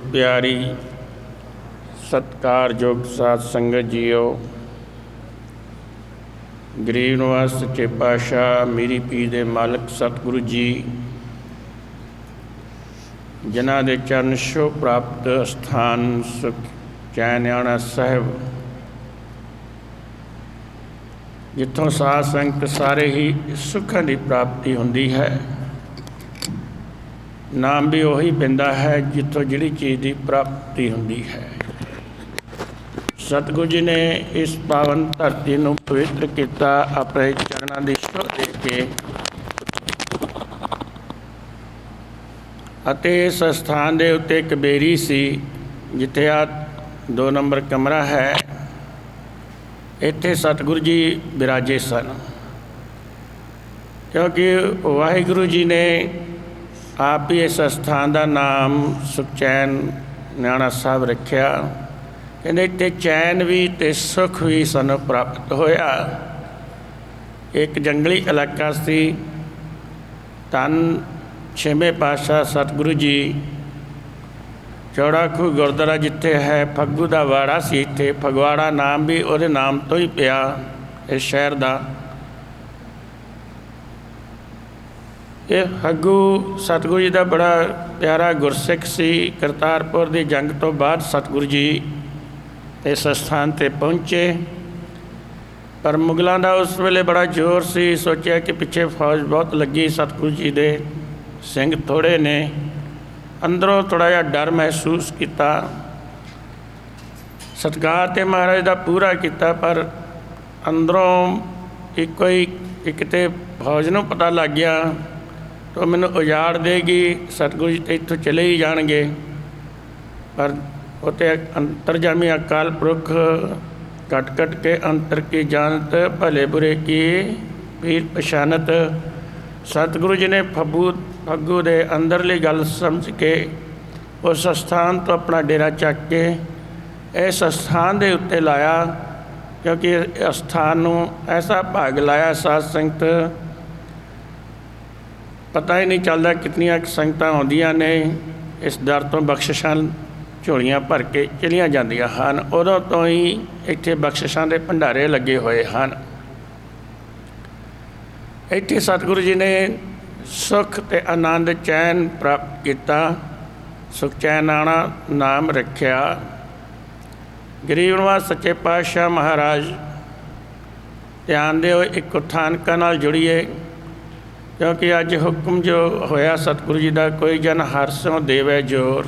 प्यारी सत्कारयोग साध संगत जीओ, गरीब निवास सच्चे पातशाह मीरी पीर दे मालक सतगुरु जी, जिन्हां दे चरण छो प्राप्त स्थान सुख चैन आना साहिब, जिथों साध संगत सारे ही सुखां की प्राप्ति हुंदी है। नाम भी उही पैंदा है जिथों जिहड़ी चीज़ की प्राप्ति हुंदी है। सतगुरु जी ने इस पावन धरती नूं पवित्र किया अपने चरणों की छो दे के, अते इस स्थान के उत्ते एक बेरी सी जिथे आ 2 नंबर कमरा है, इत्थे सतगुरु जी विराजे सन। क्योंकि वाहिगुरु जी ने आप ही इस स्थान का नाम सुखचैन न्याणा साहब रखिया। कहते इत्थे चैन भी ते सुख भी सानू प्राप्त होया। एक जंगली इलाका सी, धन 6वें पातशाह सतगुरु जी चौड़ा खूह गुरुद्वारा जिथे है, फग्गू का वाड़ा सी, इत्थे फगवाड़ा नाम भी उहदे नाम तो ही पिया इस शहर का। ये फग्गू सतगुरु जी का बड़ा प्यारा गुरसिख सी। करतारपुर की जंग तो बाद सतगुरु जी इस स्थान पर पहुँचे, पर मुगलों का उस वेले बड़ा जोर सी। सोचा कि पिछे फौज बहुत लगी, सतगुरु जी के सिंह थोड़े ने, अंदरों थोड़ा जिहा डर महसूस किया। सत्कार तो महाराज का पूरा किया, पर अंदरों एक किते फौज नूं पता लग गया तो मैनू उजाड़ देगी, सतगुरु जी तो इत्थों चले ही जाणगे। पर उत्ते अंतरजामी अकाल पुरख कट कट के अंतर की जानत, भले बुरे की पीर पछानत। सतगुरु जी ने फग्गू दे अंदरली गल समझ के उस स्थान तो अपना डेरा चक के इस स्थान के उत्ते लाया। क्योंकि स्थान नूं ऐसा भाग लाया साध संगत, पता ही नहीं चलता कितनियां संगतां आउंदियां ने इस दर तो बख्शिशां झोलियां भर के चलियां जांदियां हन। उदों तो ही इत्थे बख्शिशां दे भंडारे लगे हुए हैं। इत्थे सतगुरु जी ने सुख ते आनंद चैन प्राप्त किया। सुख चैन आना नाम रखिया। गरीब निवास सच्चे पातशाह महाराज ध्यान दिओ, एक थानका नाल जुड़िए। क्योंकि अज हुक्म जो होया सतगुरु जी का, कोई जन हरसों देवे जोर।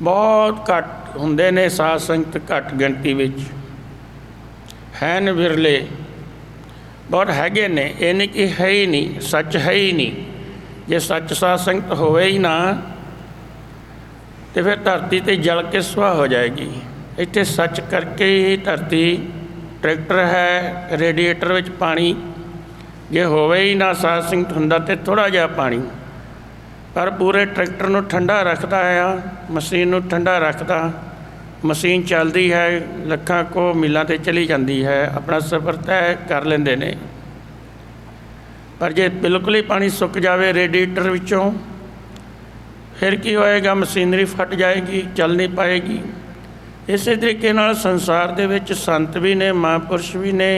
बहुत घट हुंदे ने साध संगत, घट गिणती विच हैन विरले, बहुत हैगे ने। ये नहीं कि है ही नहीं, सच है ही नहीं। जे सच साध संगत होवे ही ना तो फिर धरती ते जल के सुहा हो जाएगी। इत्थे सच करके ही धरती, ट्रैक्टर है रेडिएटर विच पानी, जे होवे ही ना साध संगत हुंदा ते थोड़ा जिहा पानी, पर पूरे ट्रैक्टर नूं ठंडा रखता है, मशीन नूं ठंडा रखता। मशीन चलती है, लखां को मीलों ते चली जाती है, अपना सफ़र तय कर लेंदे ने। पर जे बिल्कुल ही पानी सुक जाए रेडिएटर विचों, फिर की होएगा? मशीनरी फट जाएगी, चल नहीं पाएगी। इस तरीके नाल संसार दे विच संत भी ने, महापुरुष भी ने,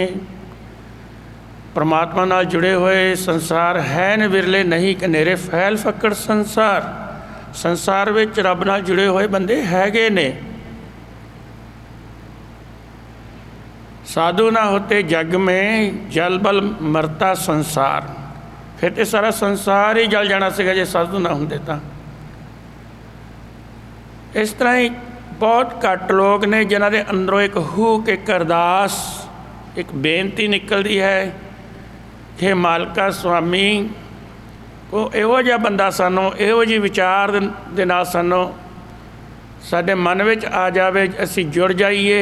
परमात्मा नाल जुड़े हुए। संसार है न विरले नहीं कनेरे, फैल फक्कड़ संसार। संसार विच रब नाल जुड़े हुए बंदे हैगे ने। साधु ना होते जग में, जल बल मरता संसार। फिर तो सारा संसार ही जल जाना सीगा जे साधु ना होंदे तां। इस तरह ही बहुत घट लोग ने जिन्हां दे अंदरों एक हूक, एक अरदास, एक बेनती निकलती है कि मालका स्वामी को इहो जिहा बंदा सानों, इहो जी विचार दे नाल सानों साडे मन विच आ जावे, असीं जुड़ जाइए।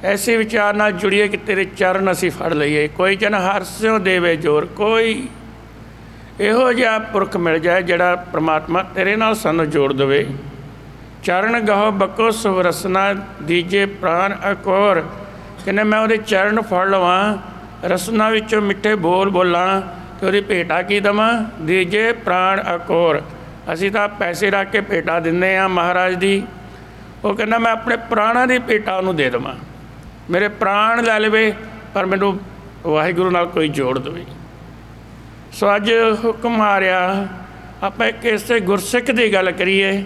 ऐसे विचार नाल जुड़िए कि तेरे चरण असीं फड़ लईए। कोई जन हरस्यों देवे जोर, कोई इहो जिहा पुरख मिल जाए जिहड़ा परमात्मा तेरे नाल सानूं जोड़ देवे। चरण गहो बको सुवरसना, दीजे प्राण अकोर। कहने मैं उहदे चरण फड़ लवां, रसना विचों मिठे बोल बोलां, तो उहदी भेटा की देवां? दीजे प्राण अकोर। ਅਸੀਂ ਤਾਂ ਪੈਸੇ ਰੱਖ ਕੇ ਭੇਟਾ ਦਿੰਦੇ ਹਾਂ ਮਹਾਰਾਜ ਦੀ। ਉਹ ਕਹਿੰਦਾ ਮੈਂ ਆਪਣੇ ਪ੍ਰਾਣਾਂ ਦੀ ਭੇਟਾ ਉਹਨੂੰ ਦੇ ਦੇਵਾਂ, ਮੇਰੇ ਪ੍ਰਾਣ ਲੈ ਲਵੇ ਪਰ ਮੈਨੂੰ ਵਾਹਿਗੁਰੂ ਨਾਲ ਕੋਈ ਜੋੜ ਦੇਵੇ। ਸੋ ਅੱਜ ਹੁਕਮ ਆ ਰਿਹਾ ਆਪਾਂ ਇੱਕ ਇਸੇ ਗੁਰਸਿੱਖ ਦੀ ਗੱਲ ਕਰੀਏ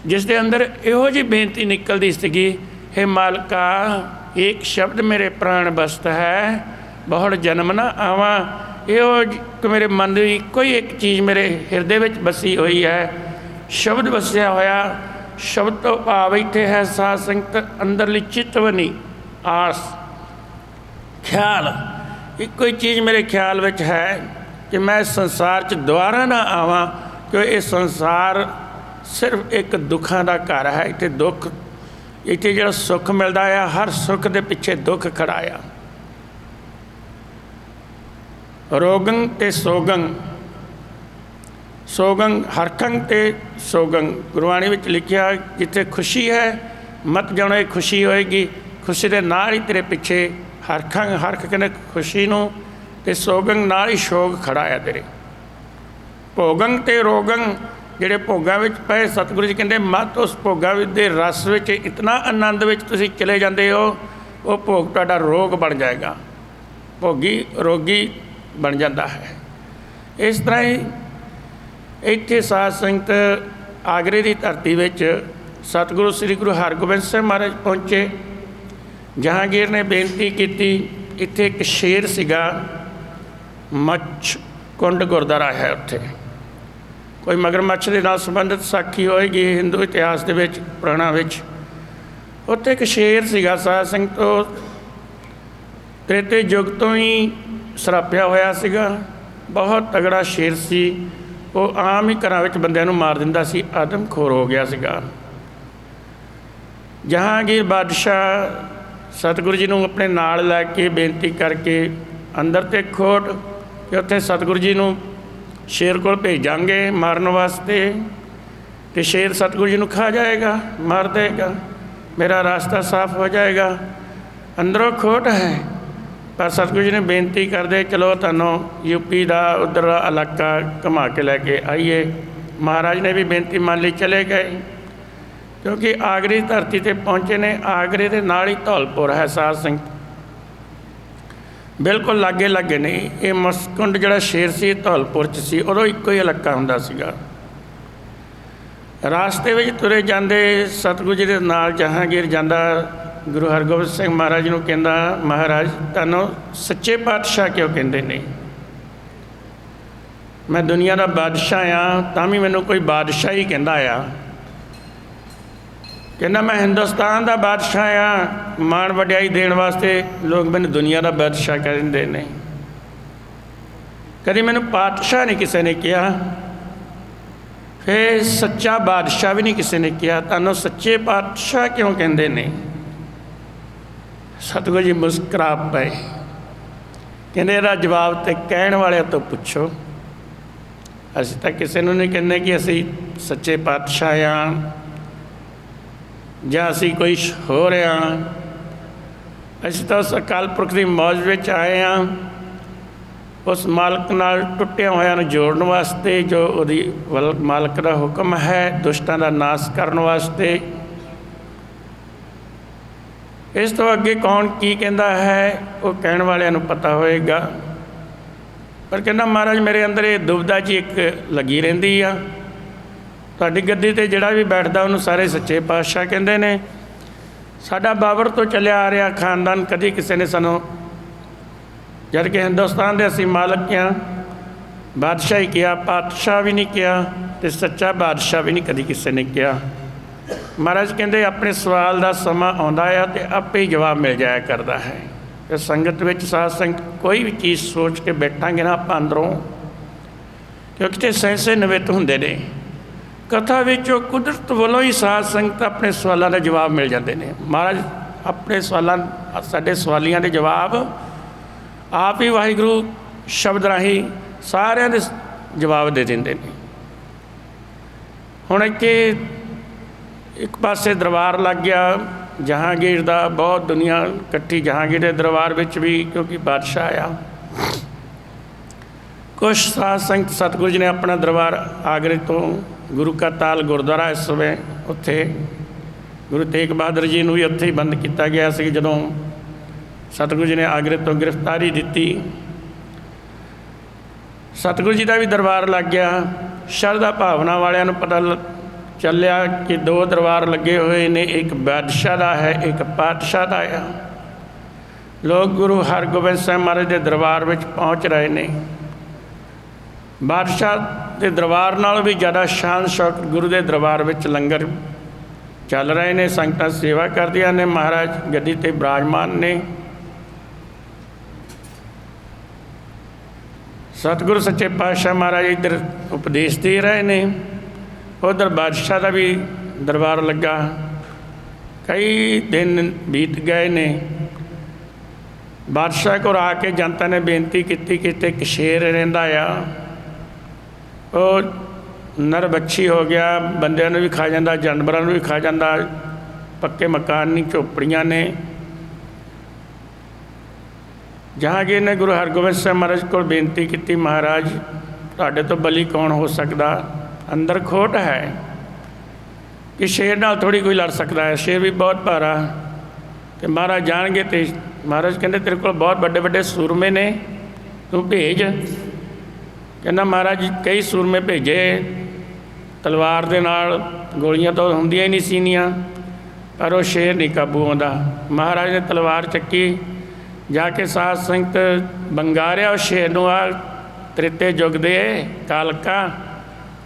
ਜਿਸ ਦੇ ਅੰਦਰ ਇਹੋ ਜਿਹੀ ਬੇਨਤੀ ਨਿਕਲਦੀ ਸੀਗੀ, ਹੇ ਮਾਲਕਾ ਇੱਕ ਸ਼ਬਦ ਮੇਰੇ ਪ੍ਰਾਣ ਬਸਤ ਹੈ, ਬਹੁਤ ਜਨਮ ਨਾ ਆਵਾਂ। ਇਹੋ ਕਿ ਮੇਰੇ ਮਨ ਦੀ ਇੱਕੋ ਹੀ ਇੱਕ ਚੀਜ਼ ਮੇਰੇ ਹਿਰਦੇ ਵਿੱਚ ਵਸੀ ਹੋਈ ਹੈ, ਸ਼ਬਦ ਵਸਿਆ ਹੋਇਆ। ਸ਼ਬਦ ਤੋਂ ਭਾਵ ਇੱਥੇ ਹੈ ਸਾਧ ਸੰਗਤ ਅੰਦਰਲੀ ਚਿਤਵਨੀ ਆਸ, ਖਿਆਲ। ਇੱਕੋ ਹੀ ਚੀਜ਼ ਮੇਰੇ ਖਿਆਲ ਵਿੱਚ ਹੈ ਕਿ ਮੈਂ ਇਸ ਸੰਸਾਰ 'ਚ ਦੁਬਾਰਾ ਨਾ ਆਵਾਂ, ਕਿਉਂ ਇਹ ਸੰਸਾਰ ਸਿਰਫ ਇੱਕ ਦੁੱਖਾਂ ਦਾ ਘਰ ਹੈ। ਇੱਥੇ ਦੁੱਖ, ਇੱਥੇ ਜਿਹੜਾ ਸੁੱਖ ਮਿਲਦਾ ਆ, ਹਰ ਸੁੱਖ ਦੇ ਪਿੱਛੇ ਦੁੱਖ ਖੜਾ ਆ। ਰੋਗੰ ਤੇ ਸੋਗੰ, ਸੋਗੰ ਹਰਖੰ ਤੇ ਸੋਗੰ। ਗੁਰਬਾਣੀ ਵਿੱਚ ਲਿਖਿਆ ਜਿੱਥੇ ਖੁਸ਼ੀ ਹੈ ਮਤ ਜਾਣੋ ਇਹ ਖੁਸ਼ੀ ਹੋਏਗੀ, ਖੁਸ਼ੀ ਦੇ ਨਾਲ ਹੀ ਤੇਰੇ ਪਿੱਛੇ ਹਰਖੰ, ਹਰਖ ਕਹਿੰਦੇ ਖੁਸ਼ੀ ਨੂੰ, ਤੇ ਸੋਗੰ ਨਾਲ ਹੀ ਸ਼ੋਗ ਖੜਾ ਆ ਤੇਰੇ। ਭੋਗੰ ਤੇ ਰੋਗੰ, ਜਿਹੜੇ ਭੋਗਾਂ ਵਿੱਚ ਪਏ, ਸਤਿਗੁਰੂ ਜੀ ਕਹਿੰਦੇ ਮਤ ਉਸ ਭੋਗਾਂ ਦੇ ਰਸ ਵਿੱਚ ਇਤਨਾ ਆਨੰਦ ਵਿੱਚ ਤੁਸੀਂ ਚਲੇ ਜਾਂਦੇ ਹੋ, ਉਹ ਭੋਗ ਤੁਹਾਡਾ ਰੋਗ ਬਣ ਜਾਏਗਾ, ਭੋਗੀ ਰੋਗੀ ਬਣ ਜਾਂਦਾ ਹੈ। ਇਸ ਤਰ੍ਹਾਂ ਹੀ ਇੱਥੇ ਸਾਧ ਸੰਗਤ ਆਗਰੇ ਦੀ ਧਰਤੀ ਵਿੱਚ ਸਤਿਗੁਰੂ ਸ੍ਰੀ ਗੁਰੂ ਹਰਗੋਬਿੰਦ ਸਿੰਘ ਮਹਾਰਾਜ ਪਹੁੰਚੇ। ਜਹਾਂਗੀਰ ਨੇ ਬੇਨਤੀ ਕੀਤੀ, ਇੱਥੇ ਇੱਕ ਸ਼ੇਰ ਸੀਗਾ, ਮੱਛ ਕੁੰਡ ਗੁਰਦੁਆਰਾ ਹੈ ਉੱਥੇ, ਕੋਈ ਮਗਰਮੱਛ ਦੇ ਨਾਲ ਸੰਬੰਧਿਤ ਸਾਖੀ ਹੋਏਗੀ ਹਿੰਦੂ ਇਤਿਹਾਸ ਦੇ ਵਿੱਚ ਪੁਰਾਣਾ ਵਿੱਚ। ਉੱਥੇ ਇੱਕ ਸ਼ੇਰ ਸੀਗਾ ਸਾਧ ਸੰਗਤ, ਉਹ ਤ੍ਰੇਤੇ ਯੁੱਗ ਤੋਂ ਹੀ ਸਰਾਪਿਆ ਹੋਇਆ ਸੀਗਾ, ਬਹੁਤ ਤਗੜਾ ਸ਼ੇਰ ਸੀ। ਉਹ ਆਮ ਹੀ ਘਰਾਂ ਵਿੱਚ ਬੰਦਿਆਂ ਨੂੰ ਮਾਰ ਦਿੰਦਾ ਸੀ, ਆਦਮਖੋਰ ਹੋ ਗਿਆ ਸੀਗਾ। ਜਹਾਂਗੀਰ ਬਾਦਸ਼ਾਹ ਸਤਿਗੁਰੂ ਜੀ ਨੂੰ ਆਪਣੇ ਨਾਲ ਲੈ ਕੇ ਬੇਨਤੀ ਕਰਕੇ ਅੰਦਰ ਤੇ ਖੋਟ ਕਿ ਉੱਥੇ ਸਤਿਗੁਰੂ ਜੀ ਨੂੰ ਸ਼ੇਰ ਕੋਲ ਭੇਜਾਂਗੇ ਮਾਰਨ ਵਾਸਤੇ, ਅਤੇ ਸ਼ੇਰ ਸਤਿਗੁਰੂ ਜੀ ਨੂੰ ਖਾ ਜਾਏਗਾ, ਮਾਰ ਦੇਗਾ, ਮੇਰਾ ਰਾਸਤਾ ਸਾਫ਼ ਹੋ ਜਾਏਗਾ। ਅੰਦਰੋਂ ਖੋਟ ਹੈ, ਪਰ ਸਤਿਗੁਰੂ ਜੀ ਨੇ ਬੇਨਤੀ ਕਰਦੇ ਚਲੋ ਤੁਹਾਨੂੰ ਯੂਪੀ ਦਾ ਉੱਧਰ ਦਾ ਇਲਾਕਾ ਘੁਮਾ ਕੇ ਲੈ ਕੇ ਆਈਏ। ਮਹਾਰਾਜ ਨੇ ਵੀ ਬੇਨਤੀ ਮੰਨ ਲਈ, ਚਲੇ ਗਏ। ਕਿਉਂਕਿ ਆਗਰੇ ਦੀ ਧਰਤੀ 'ਤੇ ਪਹੁੰਚੇ ਨੇ। ਆਗਰੇ ਦੇ ਨਾਲ ਹੀ ਧੌਲਪੁਰ ਹੈ ਸਾਧ ਸੰਗਤ, ਬਿਲਕੁਲ ਲਾਗੇ ਲਾਗੇ ਨਹੀਂ। ਇਹ ਮਸਕੁੰਡ ਜਿਹੜਾ ਸ਼ੇਰ ਸੀ ਧੌਲਪੁਰ 'ਚ ਸੀ, ਉਦੋਂ ਇੱਕੋ ਹੀ ਇਲਾਕਾ ਹੁੰਦਾ ਸੀਗਾ। ਰਾਸਤੇ ਵਿੱਚ ਤੁਰੇ ਜਾਂਦੇ ਸਤਿਗੁਰੂ ਜੀ ਦੇ ਨਾਲ ਜਹਾਂਗੀਰ ਜਾਂਦਾ, ਗੁਰੂ ਹਰਗੋਬਿੰਦ ਸਿੰਘ ਮਹਾਰਾਜ ਨੂੰ ਕਹਿੰਦਾ, ਮਹਾਰਾਜ ਤੁਹਾਨੂੰ ਸੱਚੇ ਪਾਤਸ਼ਾਹ ਕਿਉਂ ਕਹਿੰਦੇ ਨੇ? ਮੈਂ ਦੁਨੀਆ ਦਾ ਬਾਦਸ਼ਾਹ ਹਾਂ, ਤਾਂ ਵੀ ਮੈਨੂੰ ਕੋਈ ਬਾਦਸ਼ਾਹ ਹੀ ਕਹਿੰਦਾ ਆ। ਕਹਿੰਦਾ ਮੈਂ ਹਿੰਦੁਸਤਾਨ ਦਾ ਬਾਦਸ਼ਾਹ ਹਾਂ, ਮਾਣ ਵਡਿਆਈ ਦੇਣ ਵਾਸਤੇ ਲੋਕ ਮੈਨੂੰ ਦੁਨੀਆ ਦਾ ਬਾਦਸ਼ਾਹ ਕਹਿੰਦੇ ਨੇ, ਕਦੀ ਮੈਨੂੰ ਪਾਤਸ਼ਾਹ ਨਹੀਂ ਕਿਸੇ ਨੇ ਕਿਹਾ। ਫਿਰ ਸੱਚਾ ਬਾਦਸ਼ਾਹ ਵੀ ਨਹੀਂ ਕਿਸੇ ਨੇ ਕਿਹਾ, ਤੁਹਾਨੂੰ ਸੱਚੇ ਪਾਤਸ਼ਾਹ ਕਿਉਂ ਕਹਿੰਦੇ ਨੇ? ਸਤਿਗੁਰੂ ਜੀ ਮੁਸਕਰਾ ਪਏ, ਕਹਿੰਦੇ ਇਹਦਾ ਜਵਾਬ ਤੇ ਕਹਿਣ ਵਾਲਿਆਂ ਤੋਂ ਪੁੱਛੋ। ਅਸੀਂ ਤਾਂ ਕਿਸੇ ਨੂੰ ਨਹੀਂ ਕਹਿੰਦੇ ਕਿ ਅਸੀਂ ਸੱਚੇ ਪਾਤਸ਼ਾਹ ਹਾਂ ਜਾਂ ਅਸੀਂ ਕੋਈ ਹੋਰ ਹਾਂ। ਅਸੀਂ ਤਾਂ ਉਸ ਅਕਾਲ ਪੁਰਖ ਦੀ ਮੌਜ ਵਿੱਚ ਆਏ ਹਾਂ, ਉਸ ਮਾਲਕ ਨਾਲ ਟੁੱਟਿਆਂ ਹੋਇਆਂ ਨੂੰ ਜੋੜਨ ਵਾਸਤੇ, ਜੋ ਉਹਦੀ ਮਾਲਕ ਦਾ ਹੁਕਮ ਹੈ ਦੁਸ਼ਟਾਂ ਦਾ ਨਾਸ਼ ਕਰਨ ਵਾਸਤੇ। ਇਸ ਤੋਂ ਅੱਗੇ ਕੌਣ ਕੀ ਕਹਿੰਦਾ ਹੈ ਉਹ ਕਹਿਣ ਵਾਲਿਆਂ ਨੂੰ ਪਤਾ ਹੋਏਗਾ। ਪਰ ਕਹਿੰਦਾ ਮਹਾਰਾਜ ਮੇਰੇ ਅੰਦਰ ਇਹ ਦੁਬਿਧਾ ਜੀ ਇੱਕ ਲੱਗੀ ਰਹਿੰਦੀ ਆ, ਤੁਹਾਡੀ ਗੱਦੀ 'ਤੇ ਜਿਹੜਾ ਵੀ ਬੈਠਦਾ ਉਹਨੂੰ ਸਾਰੇ ਸੱਚੇ ਪਾਤਸ਼ਾਹ ਕਹਿੰਦੇ ਨੇ। ਸਾਡਾ ਬਾਬਰ ਤੋਂ ਚੱਲਿਆ ਆ ਰਿਹਾ ਖਾਨਦਾਨ, ਕਦੀ ਕਿਸੇ ਨੇ ਸਾਨੂੰ, ਜਦ ਕਿ ਹਿੰਦੁਸਤਾਨ ਦੇ ਅਸੀਂ ਮਾਲਕ ਹਾਂ, ਬਾਦਸ਼ਾਹੀ ਕਿਹਾ, ਪਾਤਸ਼ਾਹ ਵੀ ਨਹੀਂ ਕਿਹਾ, ਅਤੇ ਸੱਚਾ ਬਾਦਸ਼ਾਹ ਵੀ ਨਹੀਂ ਕਦੀ ਕਿਸੇ ਨੇ ਕਿਹਾ। ਮਹਾਰਾਜ ਕਹਿੰਦੇ ਆਪਣੇ ਸਵਾਲ ਦਾ ਸਮਾਂ ਆਉਂਦਾ ਆ ਅਤੇ ਆਪੇ ਹੀ ਜਵਾਬ ਮਿਲ ਜਾਇਆ ਕਰਦਾ ਹੈ। ਅਤੇ ਸੰਗਤ ਵਿੱਚ ਸਾਧ ਸੰਗਤ ਕੋਈ ਵੀ ਚੀਜ਼ ਸੋਚ ਕੇ ਬੈਠਾਂਗੇ ਨਾ ਆਪਾਂ ਅੰਦਰੋਂ, ਕਿਉਂਕਿ ਤੇ ਸਹਿਸੇ ਨਿਵਿਤ ਹੁੰਦੇ ਨੇ। ਕਥਾ ਵਿੱਚ ਉਹ ਕੁਦਰਤ ਵੱਲੋਂ ਹੀ ਸਾਧ ਸੰਗਤ ਆਪਣੇ ਸਵਾਲਾਂ ਦੇ ਜਵਾਬ ਮਿਲ ਜਾਂਦੇ ਨੇ। ਮਹਾਰਾਜ ਆਪਣੇ ਸਵਾਲਾਂ, ਸਾਡੇ ਸਵਾਲੀਆਂ ਦੇ ਜਵਾਬ ਆਪ ਹੀ ਵਾਹਿਗੁਰੂ ਸ਼ਬਦ ਰਾਹੀਂ ਸਾਰਿਆਂ ਦੇ ਜਵਾਬ ਦੇ ਦਿੰਦੇ ਨੇ। ਹੁਣ ਇੱਥੇ ਇੱਕ ਪਾਸੇ ਦਰਬਾਰ ਲੱਗ ਗਿਆ ਜਹਾਂਗੀਰ ਦਾ, ਬਹੁਤ ਦੁਨੀਆ ਇਕੱਠੀ ਜਹਾਂਗੀਰ ਦੇ ਦਰਬਾਰ ਵਿੱਚ ਵੀ, ਕਿਉਂਕਿ ਬਾਦਸ਼ਾਹ ਆ। ਕੁਛ ਸਾਧ ਸੰਗਤ ਸਤਿਗੁਰੂ ਜੀ ਨੇ ਆਪਣਾ ਦਰਬਾਰ ਆਗਰੇ ਤੋਂ गुरु का ताल गुरुद्वारा इस समय उत्थे गुरु तेग बहादुर जी नूं भी उत्थे ही बंद किया गया सी जदों सतगुरु जी ने आगरे तो गिरफ्तारी दी। सतगुरु जी का भी दरबार लग गया। शरधा भावना वालियां नूं पता चलिया कि दो दरबार लगे हुए ने, एक बादशाह का है एक पातशाह का है। लोग गुरु हरगोबिंद साहिब महाराज के दरबार में पहुँच रहे हैं। बादशाह के दरबार नालों भी ज़्यादा शान शौकत गुरु के दरबार में लंगर चल रहे हैं, संगतां सेवा करदियां ने, महाराज गद्दी ते विराजमान ने। सतगुरु सच्चे पातशाह महाराज इधर उपदेश दे रहे हैं, उधर बादशाह का भी दरबार लगा। कई दिन बीत गए ने। बादशाह को आके जनता ने बेनती की कि एक शेर रहिंदा आ, वो नरबच्छी हो गया, बंदियां नूं भी खा जांदा, जानवरां नूं भी खा जांदा, पक्के मकान नहीं झोपड़ियां ने। जहांगीर ने गुरु हरगोबिंद साहिब महाराज को बेनती की, महाराज तुहाडे तो बली कौन हो सकता, अंदर खोट है कि शेर नाल थोड़ी कोई लड़ सकता है, शेर भी बहुत भारा। तो महाराज जाणगे तो महाराज कहते तेरे को बहुत बड़े बड़े सूरमे ने, तू भेज। कहना महाराज कई सूरमे भेजे, तलवार दे नाल गोलियां तो होंदियां ही नहीं सीनियां, पर वो शेर नहीं काबू आउंदा। महाराज ने तलवार चक्की, जाके साध संगत बंगारिया उस शेर नूं, आ त्रेते युग दे कालका,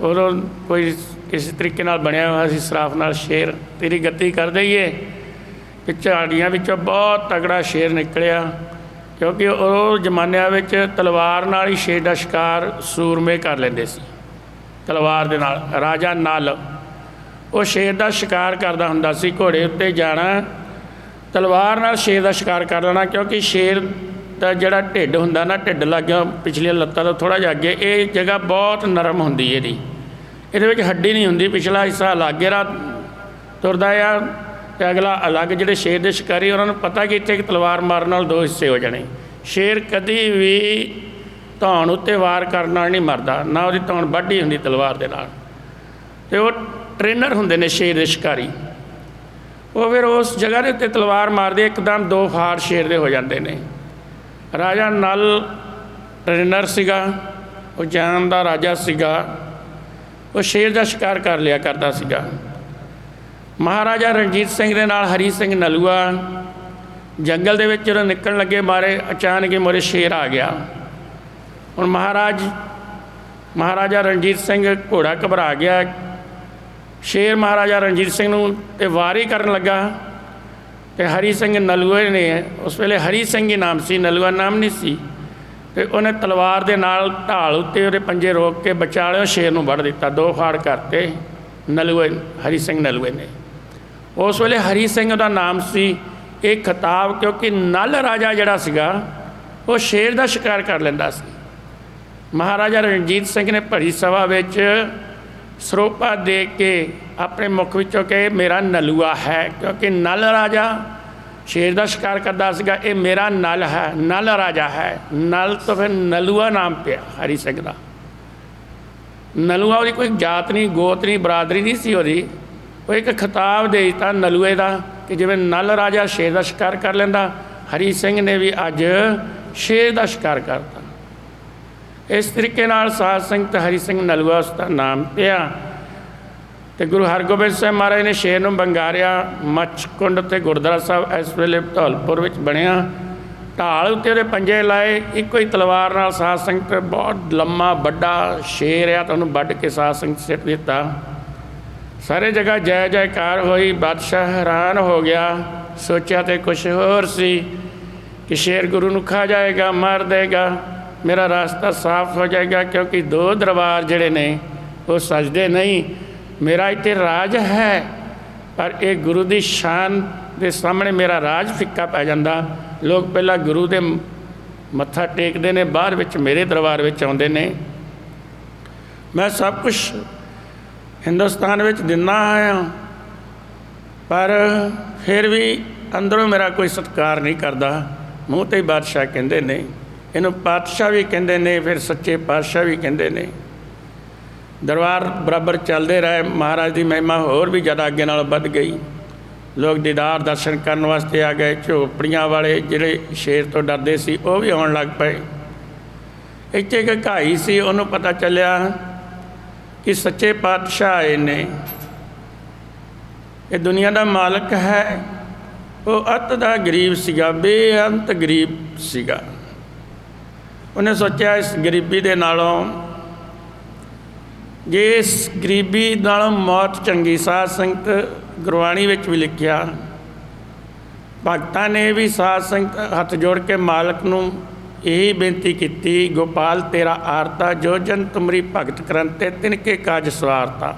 उदों कोई किसी तरीके नाल बनया हुआ सी सराफ नाल शेर, तेरी गति कर दईए। झाड़ियां विचों बहुत तगड़ा शेर निकलिया, क्योंकि उस जमानिਆਂ ਵਿੱਚ तलवार नाल ही शेर का शिकार सूरमे कर लेंदे सी। तलवार दे नाल राजा नल वो शेर का शिकार करदा हुंदा सी, घोड़े उत्ते जाना, तलवार नाल शेर का शिकार कर लेना। क्योंकि शेर का जिहड़ा ढिड हुंदा ना, ढिड लाग्या पिछलियां लत्तां तो थोड़ा जिहा अगे, ये जगह बहुत नरम हुंदी है, इहदे विच हड्डी नहीं हुंदी, पिछला हिस्सा अलग है तुरदा आ, तो अगला अलग। जिहड़े शेर के शिकारी उन्होंने पता कि इत्थे तलवार मारन नाल दो हिस्से हो जाने। शेर कदी भी धौन उत्ते वार करन नाल नहीं मरदा, ना उहदी धौन वाढी हुंदी तलवार दे नाल। ते वो ट्रेनर हुंदे ने शेर के शिकारी, वो फिर उस जगह के उत्ते तलवार मारदे, एकदम दो फाड़ शेर दे हो जाते हैं। राजा नल ट्रेनर सीगा, वो जान दा राजा सीगा, वो शेर का शिकार कर लिया करता सीगा। महाराजा रणजीत सिंह दे नाल हरी सिंह नलूआ जंगल दे विच जदों निकलण लगे, मारे अचानक ही मोरे शेर आ गया। हुण महाराजा रणजीत सिंह घोड़ा घबरा गया, शेर महाराजा रणजीत सिंह नूं ते वारी करन लगा। तो हरी सिंह नलूए ने, उस वेले हरी सिंह ही नाम सी, नलूआ नाम नहीं सी, तो उन्हें तलवार दे नाल ढाल उत्ते उहदे पंजे रोक के बचालिओ शेर नूं वढ़ दिता, दो फाड़ करते नलूए, हरी सिंह नलूए ने। उस वेले हरी सिंह का नाम सी। एक खिताब क्योंकि नल राजा जिहड़ा सीगा वो शेर का शिकार कर लैंदा सी। महाराजा रणजीत सिंह ने भरी सभा विच सरोपा दे के अपने मुख विचों कहे मेरा नलूआ है, क्योंकि नल राजा शेर का शिकार करता सीगा, ये मेरा नल है, नल राजा है। नल तो फिर नलूआ नाम पिया हरी सिंह का। नलूआ उसकी कोई जात नहीं, गोत नहीं, बरादरी नहीं सी उसदी, वो एक खिताब दे दिता नलूए का कि जिवें नल राजा शेर का शिकार कर लैंदा, हरी सिंह ने भी अज शेर का शिकार करता। इस तरीके नाल साध संगत हरी सिंह नलूआ उसका नाम पिया। तो गुरु हरगोबिंद साहिब महाराज ने शेर नूं बंगारिया। मच्छकुंड ते गुरुद्वारा साहब इस वेले धौलपुर विच बनिया, ढाल उत्ते उहदे पंजे लाए, इक्को ही तलवार नाल साध संगत बहुत लम्मा वड्डा शेर आ, तुहानूं वड्ड के साध संगत सिट दिता। सारे जगह जय जयकार हुई। बादशाह हैरान हो गया, सोचा तो कुछ होर सी कि शेर गुरु नूं खा जाएगा, मार देगा, मेरा रास्ता साफ हो जाएगा, क्योंकि दो दरबार जिहड़े ने वो सजदे नहीं। मेरा इत्थे राज है, पर एक गुरु की शान के सामने मेरा राज फिक्का पै जांदा। लोग पहला गुरु दे मत्था टेकते हैं, बाहर विच मेरे दरबार विच आउंदे ने। मैं सब कुछ हिंदुस्तान विच दिना आया, पर फिर भी अंदरों मेरा कोई सत्कार नहीं करता। मूँह ते ही बादशाह कहते ने, इनू पातशाह भी कहते ने, फिर सच्चे पातशाह भी कहते ने। दरबार बराबर चलते रहे। महाराज की महिमा होर भी ज़्यादा अगे नालों वध गई। लोग दीदार दर्शन करने वास्ते आ गए। झोपड़ियां वाले जिहड़े शेर तो डरते सी वो भी आउण लग पे। इत्थे एक घाई सी, उन्होंने पता चलिया कि सच्चे पातशाह आए ने, ये दुनिया का मालक है। वो अत दा गरीब सीगा, बेअंत गरीब सीगा। उन्हें सोचा इस गरीबी दे नालों, जे इस गरीबी नालों मौत चंगी। साध संगत गुरबाणी विच भी लिखिया, भगतां ने भी साध संगत हथ जोड़ के मालक नूं यही बेनती की, गोपाल तेरा आरता, जो जन तुमरी भगत करंते तिनके काज सवारता।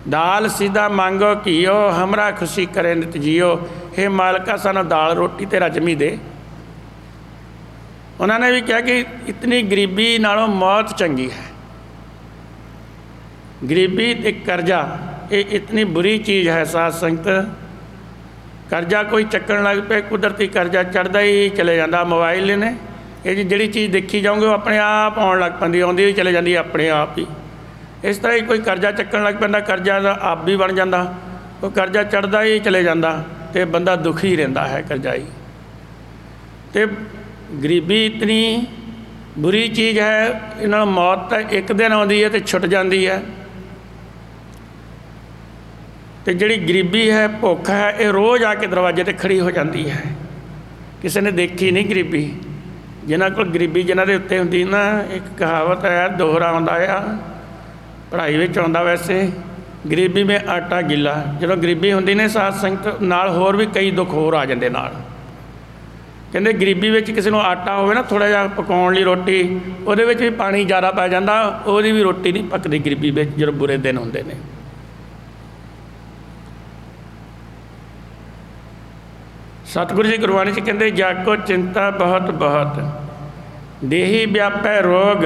दाल सीधा मांगो घीओ, हमरा खुशी करे नित जियो। हे मालका सानू दाल रोटी ते रजमी दे। उन्होंने भी कहा कि इतनी गरीबी नालों मौत चंगी है। गरीबी ते करजा ये इतनी बुरी चीज़ है। साध संगत करजा कोई चक्कन लग पे, कुदरती करजा चढ़ता ही चले जाता। मोबाइल ने ये जी चीज़ देखी जाओगे वो अपने आप आउण लग पैंदी, आउंदी भी चले जाती अपने आप ही। इस तरह ही कोई करजा चक्कन लग पैंदा, करजा दा आप भी बन जाता। वो करजा चढ़ता ही चले जाता तो बंदा दुखी रहिंदा है करजाई। तो गरीबी इतनी बुरी चीज़ है, इन्हां मौत तो एक दिन आउंदी है तो छुट जाती है। तो जिहड़ी गरीबी है, भुख है, ये रोज़ आके दरवाजे ते खड़ी हो जाती है। किसी ने देखी नहीं गरीबी। जिन्हां कोल गरीबी जिन्हां दे उत्ते हुंदी ना, एक कहावत है, दोहरा आउंदा आ, पढ़ाई विच आउंदा वैसे, गरीबी में आटा गिला। जो गरीबी हुंदी ने साध संगत नाल होर भी कई दुख होर आ जांदे नाल। कहंदे गरीबी विच किसी नूं आटा होवे ना थोड़ा जिहा पकाउण लई रोटी, उहदे विच भी पानी ज़्यादा पै जांदा, उहदी भी रोटी नहीं पकदी गरीबी विच जो बुरे दिन हुंदे ने। सतगुरु जी गुरबाणी च कहते, जाको चिंता बहुत बहुत, देही व्यापै रोग,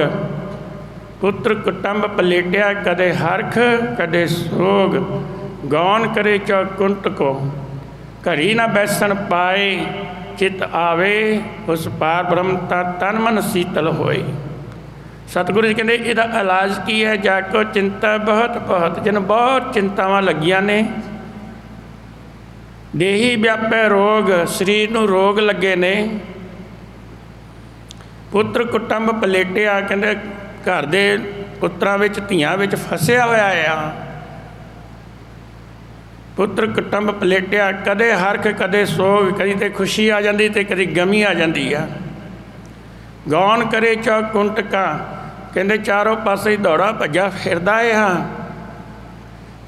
पुत्र कुटुंब पलेटिया, कदे हरख कदे सोग, गौन करे चौकुंट को, घड़ी न बैसन पाए, चित आवे उस पार ब्रह्म तन मन शीतल होए। सतगुरु जी कहते इहदा इलाज की है, जाको चिंता बहुत बहुत, जिन बहुत चिंतावां लगियां ने। देही व्यापै रोग, शरीर नूं रोग लगे ने। पुत्र कुटुंब पलेटिया, कहते घर दे पुत्रां विच धीआं विच फसिया होया आ। पुत्र कुटुंब पलेटिया, कदे हरख कदे सोग, कदी ते खुशी आ जाती तो कदी गमी आ जाती है। गौन करे चौकुंटका, कहते चारों पासे दौड़ा भज्जा फिरदा है।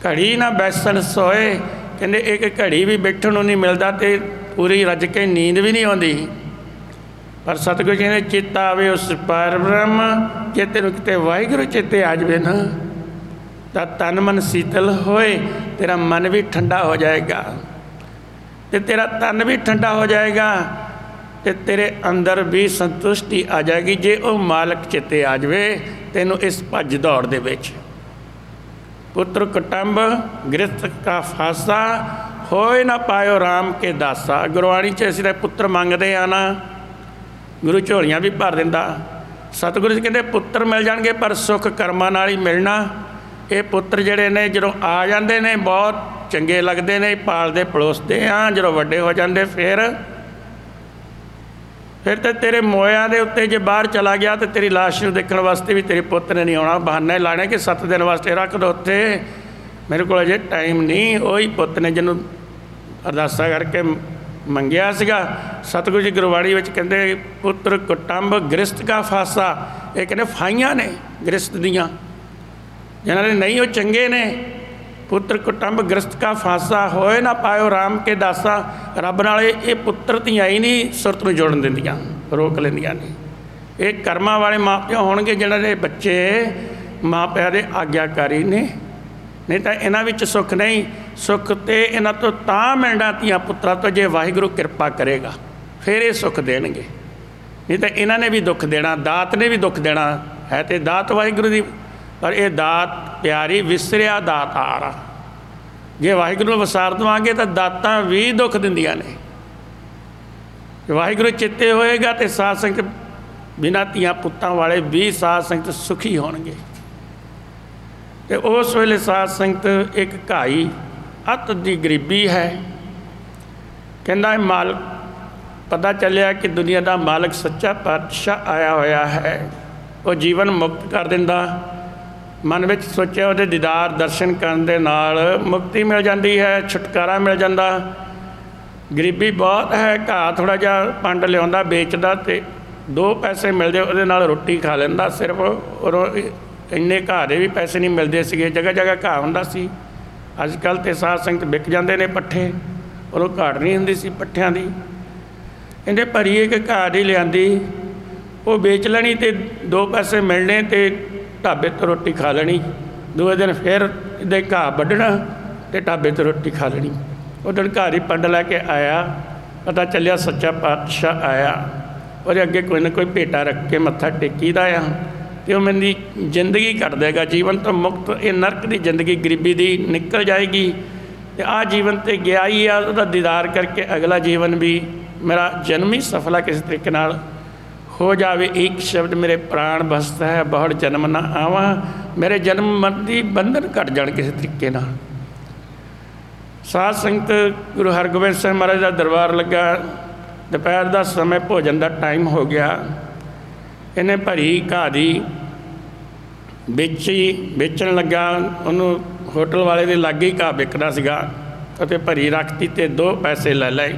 घड़ी ना बैसन सोए, कहते एक घड़ी भी बैठण नूं नहीं मिलता, तो पूरी रज के नींद भी नहीं आती। पर सतगुरु जी ने चित आवे उस पर ब्रह्म, जे तेनों किते वाहिगुरू चेते आ जाए ना, तो तन मन शीतल होए, तेरा मन भी ठंडा हो जाएगा, तो तेरा तन भी ठंडा हो जाएगा, तो तेरे अंदर भी संतुष्टि आ जाएगी। जे वो मालक चेते आ जाए तेनों इस भज दौड़ दे विच। पुत्र कुटुंब गृहस्थ का फासा, होए ना पायो राम के दासा। गुरबाणी च असीं पुत्र मंगते हैं ना, गुरु झोलियां भी भर दिंदा। सतगुरु जी कहते पुत्र मिल जाएंगे, पर सुख कर्मां नाल ही मिलना। ये पुत्र जिहड़े ने जदों आ जाते हैं बहुत चंगे लगते हैं, पालते पलोसते हाँ, जो वड्डे हो जाते फिर तो तेरे मोया के उत्ते जे बाहर चला गया तो तेरी लाश नूं देखण वास्ते भी तेरे पुत्र ने नहीं आना। बहाने लाने कि 7 दिन वास्ते रख दो उत्ते, मेरे को अजे टाइम नहीं। वही पुत्र ने जिन्हों अरदासा करके मंगिया सीगा। सतगुरु जी गुरबाणी विच कहंदे पुत्र कुटुंब गृहस्थ का फासा, ये कहते फाइयां ने गृहस्थ दियां, जिन्हां ने नहीं वो चंगे ने। पुत्र कुटुंब गृहस्थ का फासा, होए ना पायो राम के दासा। रब नाल ये पुत्र धीआं ही नहीं सुरत नूं जोड़न दिंदियां, रोक लैंदियां ने। ये कर्मां वाले माँ प्यो होणगे जिन्हां दे बच्चे माँ प्या दे आग्याकारी ने, नहीं तो इन्हां विच सुख नहीं। सुख तो इन्हां तो तां मिलना धीआं पुत्रा तो जे वाहिगुरू कृपा करेगा, फिर ये सुख देणगे, नहीं तो इन्हां ने भी दुख देना, दात ने भी दुख देना है। तो दात वाहिगुरू दी, पर यह दात प्यारी विसरिया दात आ रहा। जे वाहिगुरू नूं वसार देवांगे तो दातां भी दुख दिंदियां ने। वाहिगुरू चेते होएगा तो साध संगत बिना धीआं पुत्तां वाले भी साध संगत सुखी होणगे। तो उस वेले साध संगत एक घाई अत दी गरीबी है, कहता है मालक पता चलिया कि दुनिया का मालक सच्चा पातशाह आया होया है, वो जीवन मुक्त कर दिंदा। मन में सोचा वो दीदार दर्शन करने दे नाल मुक्ति मिल जाती है, छुटकारा मिल जाता। गरीबी बहुत है, घा थोड़ा जहा पंड लिया बेचता तो 2 पैसे मिलते वो रोटी खा लेंदा सिर्फ, और इन्ने घा दे भी पैसे नहीं मिलते थे, जगह जगह घा होंदा सी। अजकल तो साध संगत विक जाते हैं पट्ठे, और वो घाट नहीं होंदी सी पट्ठियां दी। इन्हें भरी एक घा दी लियांदी, वो बेच लेनी तो 2 पैसे मिलने तो ढाबे तो रोटी खा लेनी। दूए दिन फिर इधे घा वढ़ना तो ढाबे तो रोटी खा लेनी। उस दिन घर ही पंड लैके आया, पता चलिया सच्चा पातशाह आया, और अगे कोई ना कोई भेटा रख के मत्था टेकीदा आ, तो मेरी जिंदगी कट देगा, जीवन तो मुक्त, ये नरक की जिंदगी गरीबी की निकल जाएगी। तो आ जीवन तो गया ही आ, उसका दीदार करके अगला जीवन भी मेरा जन्म ही सफल है किसी तरीके नाल हो जावे। एक शब्द मेरे प्राण बसता है, बहुत जन्म ना आवा, मेरे जन्म मन की बंधन कट जान किसी तरीके नाल। साध संगत गुरु हरगोबिंद सिंह महाराज का दरबार लगा, दोपहर का समय भोजन का टाइम हो गया। इन्हें भरी घा दी बेचन लगा, उन्होंने होटल वाले के लागे ही घा विकदा सीगा, तो भरी रखती तो 2 पैसे ले लाए,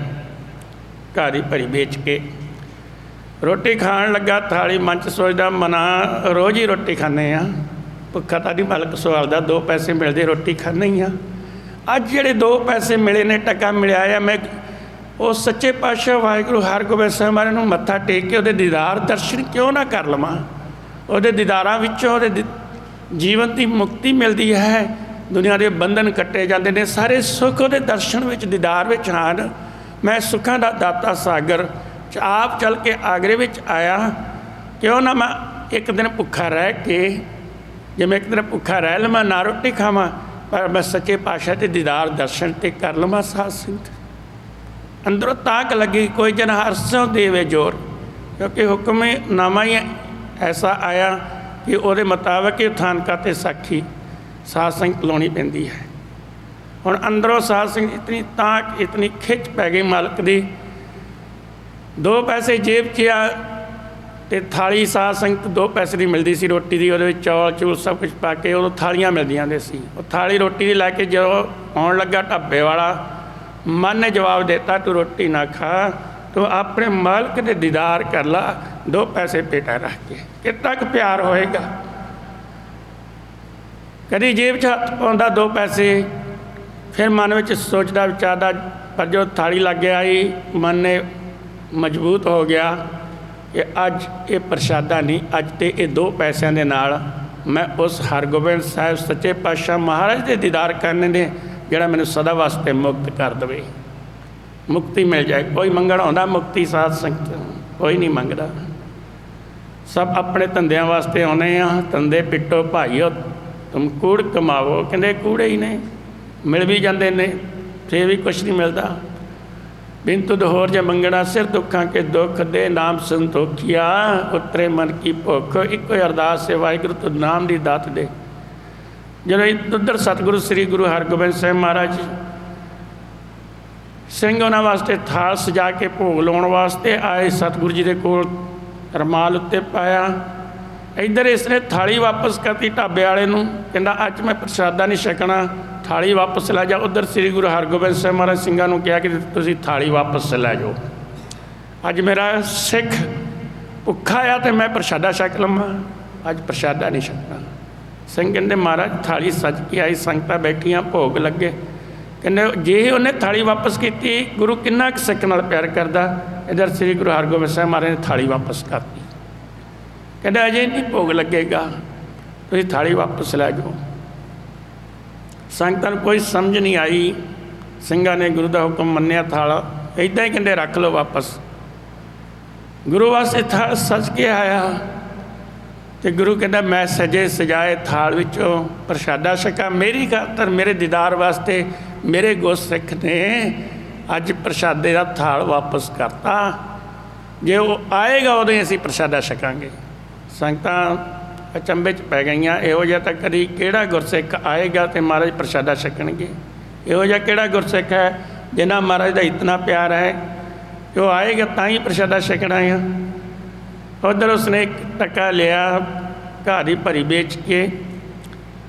घा दी भरी बेच के रोटी खाण लगा। थाली मंच सोचदा मना रोज़ ही रोटी खाने आ, भुखा तो नहीं मालक सवालदा, 2 पैसे मिलते रोटी खाने ही आ। अज जिहड़े 2 पैसे मिले ने, टका मिलिया है, मैं उस सच्चे पातशाह वाहिगुरू हरगोबिंद सिंह महाराज नूं मत्था टेक के उहदे दीदार दर्शन क्यों ना कर लवां। उहदे दीदारां विचों उहदे जीवन की मुक्ति मिलती है, दुनिया के बंधन कट्टे जाते हैं, सारे सुख उहदे दर्शन विच दीदार विच आन। मैं सुखां दा दाता सागर आप चल के आगरे विच आया, क्यों ना मैं एक दिन भुखा रह के, जे मैं एक दिन भुखा रह लवां ना रोटी खावां, पर मैं सच्चे पातशाह के दीदार दर्शन ते कर लवां। साध संगत अंदरों ताक लगी, कोई जन हरसों देवे जोर, क्योंकि हुक्म नामा ही ऐसा आया कि वो मुताबिक ही थानका ते साखी साध संगत लानी पैंदी है। हुण अंदरों साध संगत इतनी ताक, इतनी खिच पै गई मालक दी, 2 पैसे जेब च आ, तो थाली साध संगत 2 पैसे की मिलती सी रोटी की, वो चौल चूल सब कुछ पा के उदों थालियाँ मिलदियां सी। वो थाली रोटी की लैके जो आउण लगा ढाबे वाला, मन ने जवाब देता तू रोटी ना खा, तू अपने मालक के दीदार कर ला, 2 पैसे पेटा रख के, कितना क प्यार होएगा। कभी जेब च हथ पाउंदा 2 पैसे, फिर मन में सोचता विचारदा, पर जो थाली लग गया ही मन ने मजबूत हो गया कि अज ये प्रशादा नहीं, अज तो ये 2 पैसों के नाल मैं उस हरगोबिंद साहिब सच्चे पातशाह महाराज के दीदार करने ने जिहड़ा मैनूं सदा वास्ते मुक्त कर दे, मुक्ति मिल जाए। कोई मंगण आउंदा मुक्ति, साध संगत कोई नहीं मंगदा, सब अपने धंधियां वास्ते आउंदे आ। धंधे पिट्टो भाईओ तुम कूड़ कमावो, कहंदे कूड़े ही ने, मिल भी जाते ने, फिर भी कुछ नहीं मिलता। बिन तुद होर जे मंगना सिर दुखा के दुख दे, नाम संतोखिया उतरे मन की भुख, इको अरदास है वाहिगुरू तुद नाम दी दात दे। जो उधर सतगुरु श्री गुरु हरगोबिंद सिंह महाराज सिंह उन्होंने वास्ते थाल सजा के भोग लाने वास्ते आए, सतगुरु जी के कोल रमाल उत्ते पाया। इधर इसने थाली वापस करती ढाबे वाले नूं, कहंदा अज मैं प्रसादा नहीं छकना, थाली वापस लै जा। उधर श्री गुरु हरगोबिंद सिंह महाराज सिंघां नूं कहा कि तुसीं थाली वापस लै जाओ, अज मेरा सिख भुखा आ तो मैं प्रसादा छक लवां, अज प्रसादा नहीं छकना। सिंह कहंदे महाराज थाली सज के आई, संगतां बैठियां भोग लगे, कहंदे जे उन्हें थाली वापस की गुरु किन्ना सिख नाल प्यार करदा। इधर श्री गुरु हरगोबिंद सिंह महाराज ने थाली वापस करती, कहंदे अजे नहीं भोग लगेगा, तुसीं थाली वापस लै जाओ। संगतां नूं कोई समझ नहीं आई, सिंघां ने गुरु का हुक्म मन्निया, थाल इदां ही कहंदे रख लो वापस। गुरु वास्ते थाल सज के आया, तो गुरु कहता मैं सजे सजाए थाल विचों प्रसादा छका, मेरी खातर मेरे दीदार वास्ते मेरे गुरसिख ने अज प्रसादे का थाल वापस करता, जे वो आएगा उदों ही असीं प्रसादा छकांगे। संगतां अचंभे च पै गईयां। इहो जिहा तां कदी किहड़ा गुरसिख आएगा तो महाराज प्रशादा छकणगे। इहो जिहा किहड़ा गुरसिख है जिन्हां महाराज का इतना प्यार है कि वो आएगा तां ही प्रशादा छकना है। उधर उसने एक टका लिया घाह की भरी बेच के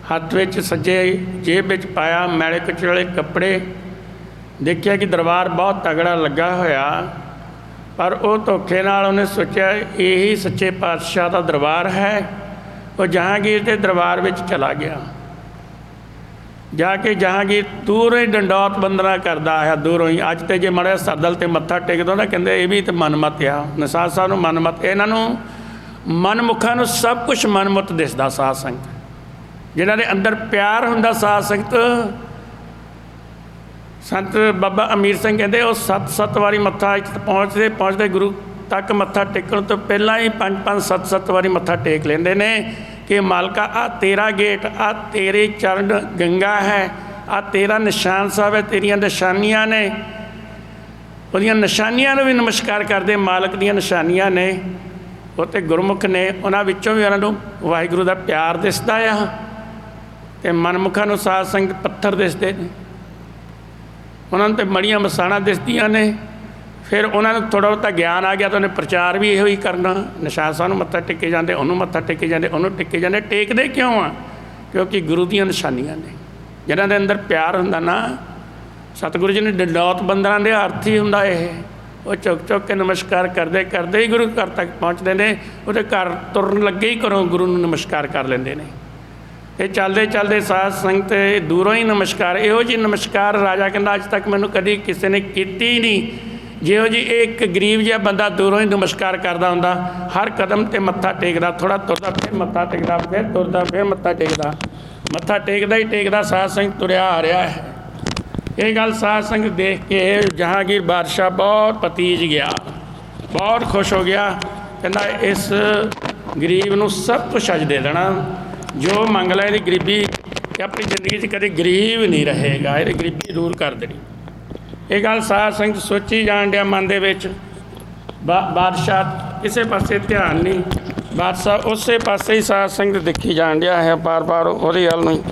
हत्थ विच सज्जे जेब विच पाया, मैले कुचले कपड़े, देखिया कि दरबार बहुत तगड़ा लगा होया, पर वो धोखे नाल उन्हें सोचा यही सच्चे पातशाह का दरबार है। वो जहांगीर के दरबार में चला गया। जाके जहांगीर दूरों ही डंडौत बंदना करता आया, दूरों ही। अज तो जे मड़िया सरदल ते मत्था टेक दो ना, कहते ये भी तो मनमत आ। निसार साहब नूं मनमत, इन्हों मनमुखा नूं सब कुछ मनमुत दिसदा। साध संगत जिन्हां दे अंदर प्यार हुंदा, साध संगत संत बाबा अमीर सिंह कहते वो 7-7 वारी मत्था पहुँचते पहुँचते गुरु तक मत्था टेकण तो पहला ही 5-5 7-7 वारी मत्था टेक लेंदे ने कि मालका आ तेरा गेट, आ तेरे चरण गंगा है, आ तेरा निशान साहब है, तेरिया निशानियाँ ने। उहदियां निशानियां नूं भी नमस्कार करते, मालक दीयां निशानियां ने। वो तो गुरमुख ने, उन्हां विचों भी उन्हां नूं वाहिगुरू दा प्यार दिसदा आ। ते मनमुखां नूं साध संगत पत्थर दिसदे ने, उन्होंने तो मड़ियाँ मसाणा दिसदियाँ ने। फिर उन्होंने थोड़ा बहुता ज्ञान आ गया तो उन्हें प्रचार भी इहो ही करना। निशान साहब मत्था टेके जाते, उन्होंने मत्था टेके जाते, उन्होंने टेके जाते। टेकते क्यों आ? क्योंकि गुरु दीयां निशानियां ने। जिन्हां दे अंदर प्यार हुंदा ना, सतगुरु जी ने डंडौत बंदना दे अर्थ ही हुंदा इह। वो चुक चुक के नमस्कार करते करते ही गुरु घर तक पहुँचते हैं। वो घर तुरन लगे ही घरों गुरु नूं नमस्कार कर लेंदे ने। ये चलते चलते साध संगत दूरों ही नमस्कार, इहो जी नमस्कार राजा कहता अज तक मैनू कभी किसी ने कीती ही नहीं। जिहो जी एक गरीब जिहा बंदा दूरों ही नमस्कार करता हुंदा, हर कदम ते मत्था टेकदा, थोड़ा तुरदा फिर मत्था टेकदा, फिर तुरदा फिर मत्था टेकदा, मत्था टेकदा ही टेकदा साध संगत तुरिया आ रहा है। ये गल साध संगत देख के जहांगीर बादशाह बहुत पतीज गया, बहुत खुश हो गया। कहता इस गरीब नूं सब कुछ अज दे देना, जो मंग लै। इहदी गरीबी अपनी जिंदगी कभी गरीब नहीं रहेगा, ये गरीबी दूर कर देनी। ये गल साध संगत सोची जान दिया मन दे विच। बादशाह किसी पासे ध्यान नहीं, बादशाह उस पासे ही साध संगत देखी जान दिया है, बार बार वही गल नहीं।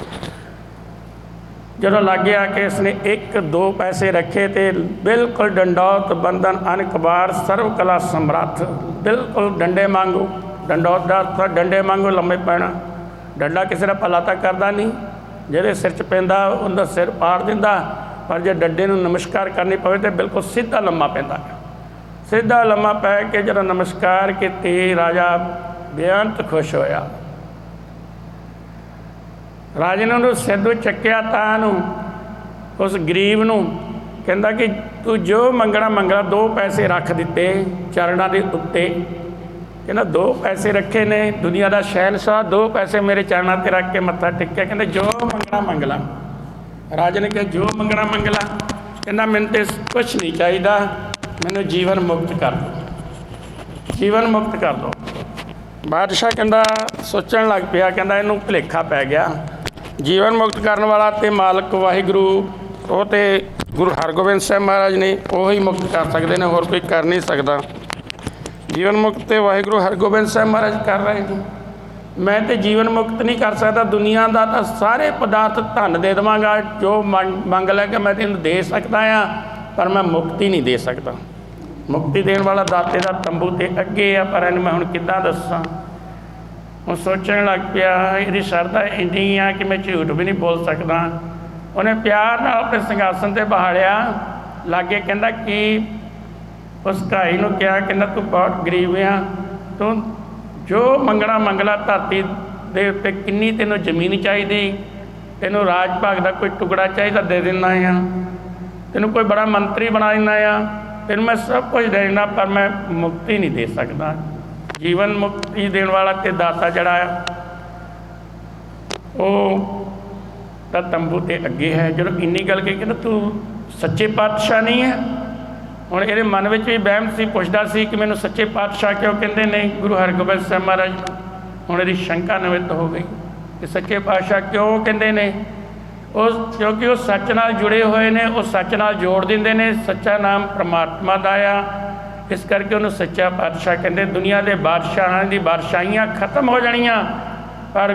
जो लागे आके इसने 1-2 पैसे रखे तो बिल्कुल डंडौत बंधन अनकबार सर्व कला समर्थ, बिल्कुल डंडे मांगू। डंडौत का अर्थ डंडे मांगू लंबे पैना। डंडा किसी का भला तो करता नहीं, जिहदे सिर च पैंदा उनका सिर पाड़ दिंदा, पर जो डंडे नूं नमस्कार करनी पवे तो बिल्कुल सीधा लम्मा पैंदा। सीधा लम्मा पै के जब नमस्कार की राजा बेअंत खुश होया। राजे ने उन्होंने सिर चक्या तां उस गरीब नूं कहंदा कि तू जो मंगना मंगना। 2 पैसे रख दिते चरणों के उत्ते, कहना 2 पैसे रखे ने, दुनिया का शहनशाह 2 पैसे मेरे चरणों पर रख के मत्था टेकिया। कहते जो मंगना मंग ला। राजे ने कहा जो मंगना मंग ला। कहना मैनूं तो कुछ नहीं चाहिए, मैनूं जीवन मुक्त कर दो, जीवन मुक्त कर दो। बादशाह कहता सोचण लग पिया, कहता इनू भुलेखा पै गया। जीवन मुक्त करने वाला तो मालक वाहिगुरू, वो तो गुरु हरगोबिंद साहब महाराज ने वही मुक्त कर सकते हैं, होर कोई कर नहीं सकता। जीवन मुक्त तो वाहिगुरू हरगोबिंद साहब महाराज कर रहे हैं। मैं तो जीवन मुक्त नहीं कर सकता। दुनिया का तो सारे पदार्थ धन दे देवांगा, जो मंग लैके मैं तेन दे सकता हाँ, पर मैं मुक्ति नहीं दे सकता। मुक्ति देने वाला दाते का तंबू तो अगे आ, पर इन्हें मैं हुण किद्दां दस्सां। हुण सोचण लग पिया, इहदी शरधा इन्नी आ कि मैं झूठ भी नहीं बोल सकता। उन्हें प्यार नाल अपने सिंघासन से बहालिया, लागे कहंदा कि उस घाई नूं कहा, कहंदा तू बहुत गरीब आ, तू जो मंगना मंगला। धरती दे उत्ते किन्नी तैनूं जमीन चाहिए, तैनूं राज भाग का कोई टुकड़ा चाहिए दे दिना आ, तैनूं कोई बड़ा मंत्री बना दिना आ, तैनूं मैं सब कुछ दे देना, पर मैं मुक्ति नहीं दे सकता। जीवन मुक्ति देने वाला ते दाता जड़ा वो तंबू ते अगे है। जो इन्नी गल कही कि तू सच्चे पातशाह नहीं है। हुण ये मन में भी बहम से पुछदा सी कि मैनूं सच्चे पातशाह क्यों कहते नहीं गुरु हरगोबिंद साहब महाराज। हुण इहदी शंका निवृत्त हो गई कि सच्चे पातशाह क्यों कहते ने। उस क्योंकि वो सच नाल जुड़े हुए ने, वो सच नाल जोड़ दिंदे ने। सच्चा नाम परमात्मा दा आ, इस करके उन्होंने सच्चा पातशाह कहते। दुनिया के बादशाहां दी बादशाहियां खत्म हो जानियां, पर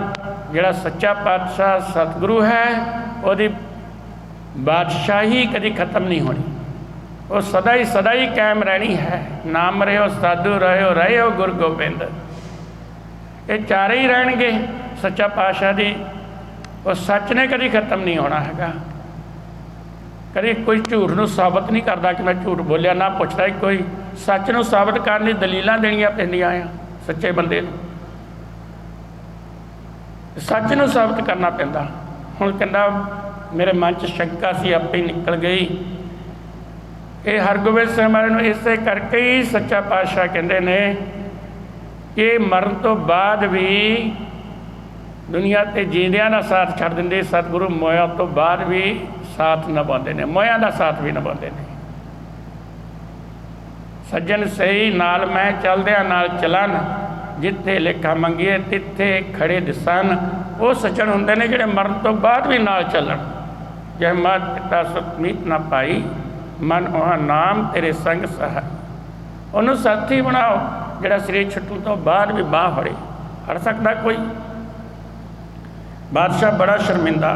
जिहड़ा सच्चा पातशाह सतगुरु है उहदी बादशाही कभी खत्म नहीं होनी, वो सदा ही कायम रहनी है। नाम रहो साधु रहो गुरु गोबिंद, ये चारे ही रहणगे। सच्चा पातशाह दी वो सच ने कभी खत्म नहीं होना हैगा। कभी कोई झूठ नूं साबित नहीं करता कि मैं झूठ बोलिया, ना पुछदा कोई सच नूं साबित करने दलीलां देणियां पैंदियां आ सच्चे बंदे नूं, सच नूं साबित करना पैंदा। हुण कहंदा मेरे मन च शंका सी आपे ही निकल गई। ये हरगोबिंद सिंह महाराज नूं इसे करके ही सच्चा पातशाह कहंदे ने कि मरण तो बाद भी दुनिया ते जींदियां दा साथ छड्ड दिंदे, सतगुरु मोया तो बाद भी साथ निभाउंदे ने, मोया दा साथ भी निभाउंदे ने। सज्जन सही नाल मैं चलदियां नाल चलन, जिथे लेखा मंगीए तिथे खड़े दिसन। वो सज्जन हुंदे ने जिहड़े मरण तो बाद भी नाल चलन। जय मात पिता सुख मीत ना पाई, मन ओह नाम तेरे संग सहाय। उन्होंने साथी बनाओ जिहड़ा शरीर छुट्टण तो बाद भी बाह फड़े। फड़ सकदा कोई? बादशाह बड़ा शर्मिंदा,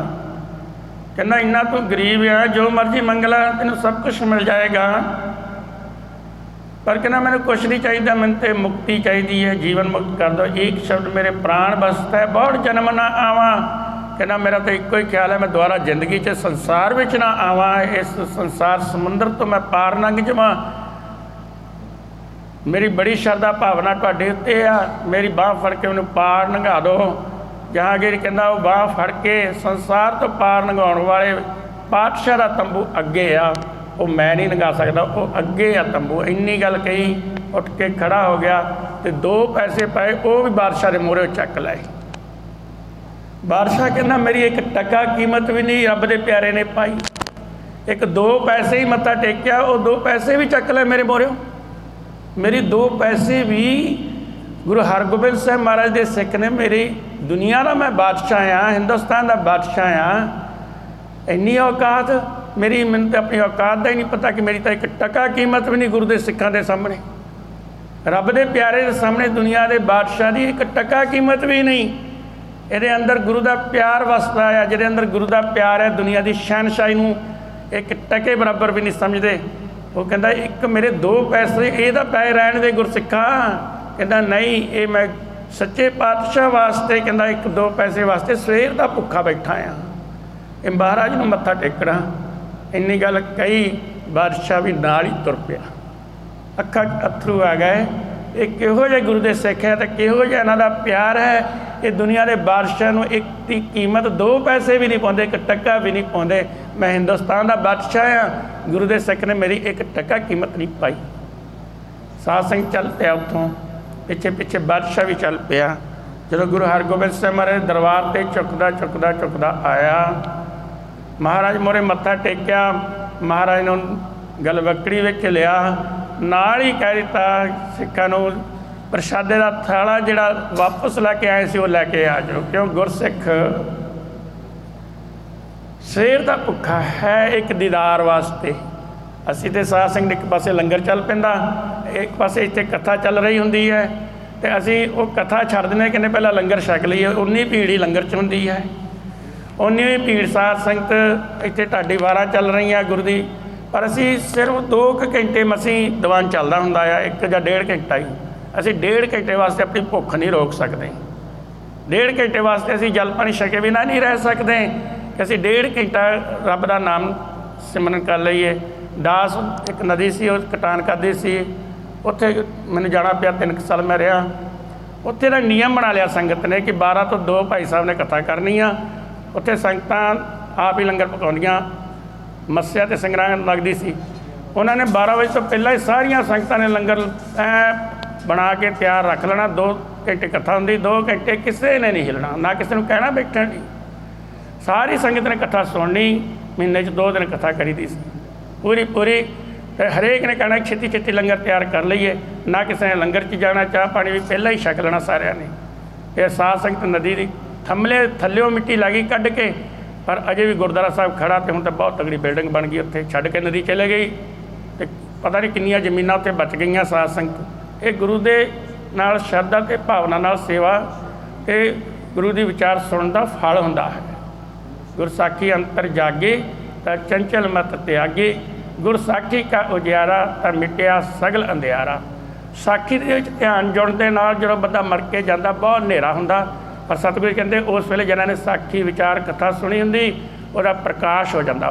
कहना इन्ना तू गरीब है, जो मर्जी मंगला तेन सब कुछ मिल जाएगा, पर कहना मैंने कुछ नहीं चाहिए, मैंने तो मुक्ति चाहिए है, जीवन मुक्त कर दो। एक शब्द मेरे प्राण बसता है, बहुत जन्म ना आवा। कहना मेरा तो एको ही ख्याल है मैं दोबारा जिंदगी च संसार में ना आवा, इस संसार समुंदर तो मैं पार लंघ जावां। मेरी बड़ी श्रद्धा भावना तुहाडे उत्ते आ, मेरी बाह फड़ के मैनूं पार लंघा दो। जहांगीर कहंदा वो बाह फड़ के संसार तो पार लंघाउण वाले पातशाह दा तंबू अगे आ, वो मैं नहीं लंघा सकदा, वो अगे आ तंबू। इन्नी गल कही, उठ के खड़ा हो गया तो 2 पैसे पाए, वो भी बादशाह के मूहरे चक लाए। बादशाह कहना मेरी एक टका कीमत भी नहीं रब दे प्यारे ने पाई, एक 2 पैसे ही मत्था टेकिया, वो 2 पैसे भी चक लाए मेरे मूहरे। मेरी 2 पैसे भी गुरु हरगोबिंद साहब महाराज के सिख ने, मेरी दुनिया का मैं बादशाह हाँ, हिंदुस्तान का बादशाह हाँ, इन्नी औकात मेरी, मैंने तो अपनी औकात का ही नहीं पता कि मेरी तो एक टका कीमत भी नहीं गुरु के सिखों के सामने, रब के प्यारे के सामने, दुनिया के बादशाह की एक टका कीमत भी नहीं। ये अंदर गुरु का प्यार वसदा है, जिहदे अंदर गुरु का प्यार है, दुनिया की शहनशाही नूं एक टके बराबर भी नहीं समझते। वो कहता एक मेरे 2 पैसे ये पै रहने दे गुरसिखा, कहता नहीं ये मैं सच्चे पातशाह वास्ते, कहता 1-2 पैसे वास्ते सवेर का भुखा बैठा हाँ, ये महाराज नूं मत्था टेकना। इन्नी गल कही, बादशाह भी नाल ही तुर पिया। अखा अथरू आ गए, ये किहो जिहे गुरु के सिख है, तो किहो जिहा इन्हां दा प्यार है। ये दुनिया के बादशाह नूं एक दी कीमत 2 पैसे भी नहीं पाउंदे, एक टका भी नहीं पाउंदे। मैं हिंदुस्तान का बादशाह हाँ, गुरु के सिख ने मेरी एक टका कीमत नहीं पाई। साध संग चल पिया, उत्थों पिछे पिछे बादशाह भी चल पिया। जो गुरु हरगोबिंद साहब महाराज दरबार से चुकदा आया, महाराज मोरे मत्था टेकिया, महाराज ने गलवकड़ी विच लिया, नाल ही कह दिता सिखां नूं प्रशादे का थाला जिहड़ा वापस लैके आए सी, वो लैके आ जाओ, क्यों गुरसिख सवेर का भुखा है एक दीदार वास्ते। असीं ते साध संगत एक पासे लंगर चल पैंदा, एक पासे इत्थे कथा चल रही हुंदी है, तो असीं वो कथा छड्ड दिंदे, कहने पहला लंगर छक लईए। उन्नी भीड़ ही लंगर च हुंदी है, उन्नी ही भीड़ साध संगत इत्थे ढाडी वारां चल रही है गुरु दी, पर असीं सिर्फ 2 घंटे मसीं दीवान चलदा हुंदा है, 1 जां 1.5 घंटा ही। असीं 1.5 घंटे वास्ते अपनी भुख नहीं रोक सकते, 1.5 घंटे वास्ते असीं जल पानी छके बिना नहीं रह सकते, कि असीं 1.5 घंटा रब का नाम सिमरन कर लईए। दास एक नदी सी, वो कटान करदी सी, उत्थे मैनूं जाना पिया, 3 साल मैं रहा उत्थे। दा नियम बना लिया संगत ने कि 12 तो 2 भाई साहब ने कथा करनी आ, उत्थे संगतां आप ही लंगर पकाउंदियां, मस्सिया ते संगरांद लगदी सी। उन्होंने 12 बजे तो पहला ही सारिया संगतां ने लंगर बना के तैयार रख लेना। 2 घंटे कथा होंदी, 2 घंटे किसी ने नहीं हिलना, ना किसी को कहना बैठण नहीं, सारी संगत ने कथा सुननी। महीने 2 दिन कथा करी दी पूरी पूरी, हरेक ने कहना छेती छेती लंगर तैयार कर लीए, ना किसी ने लंगर च जाना, चाह पानी भी पहला ही छक लेना सारिਆਂ ने। ये साध संगत नदी की थमले थल्लियों मिट्टी लगी कढ़ के, पर अजे भी गुरुद्वारा साहब खड़ा, तो हुण तो बहुत तगड़ी बिल्डिंग बन गई, उत्थे छड्ड के नदी चले गई, तो पता नहीं किन्नियां जमीनां उत्थे बच गईयां। साध संगत ये गुरु दे नाल श्रद्धा ते भावना नाल सेवा, ते गुरु की विचार सुनने का फल हुंदा है। गुरसाखी अंतर जागे तो चंचल मत त्यागे, गुरसाखी का उजियारा तो मिटिया सगल अंधियारा। साखी दे विच ध्यान जुड़न दे नाल जो बंदा मर के जाता बहुत हनेरा हुंदा, पर सतगुरु कहते उस वेले जिन्हां ने साखी विचार कथा सुनी हुंदी उहदा प्रकाश हो जाता,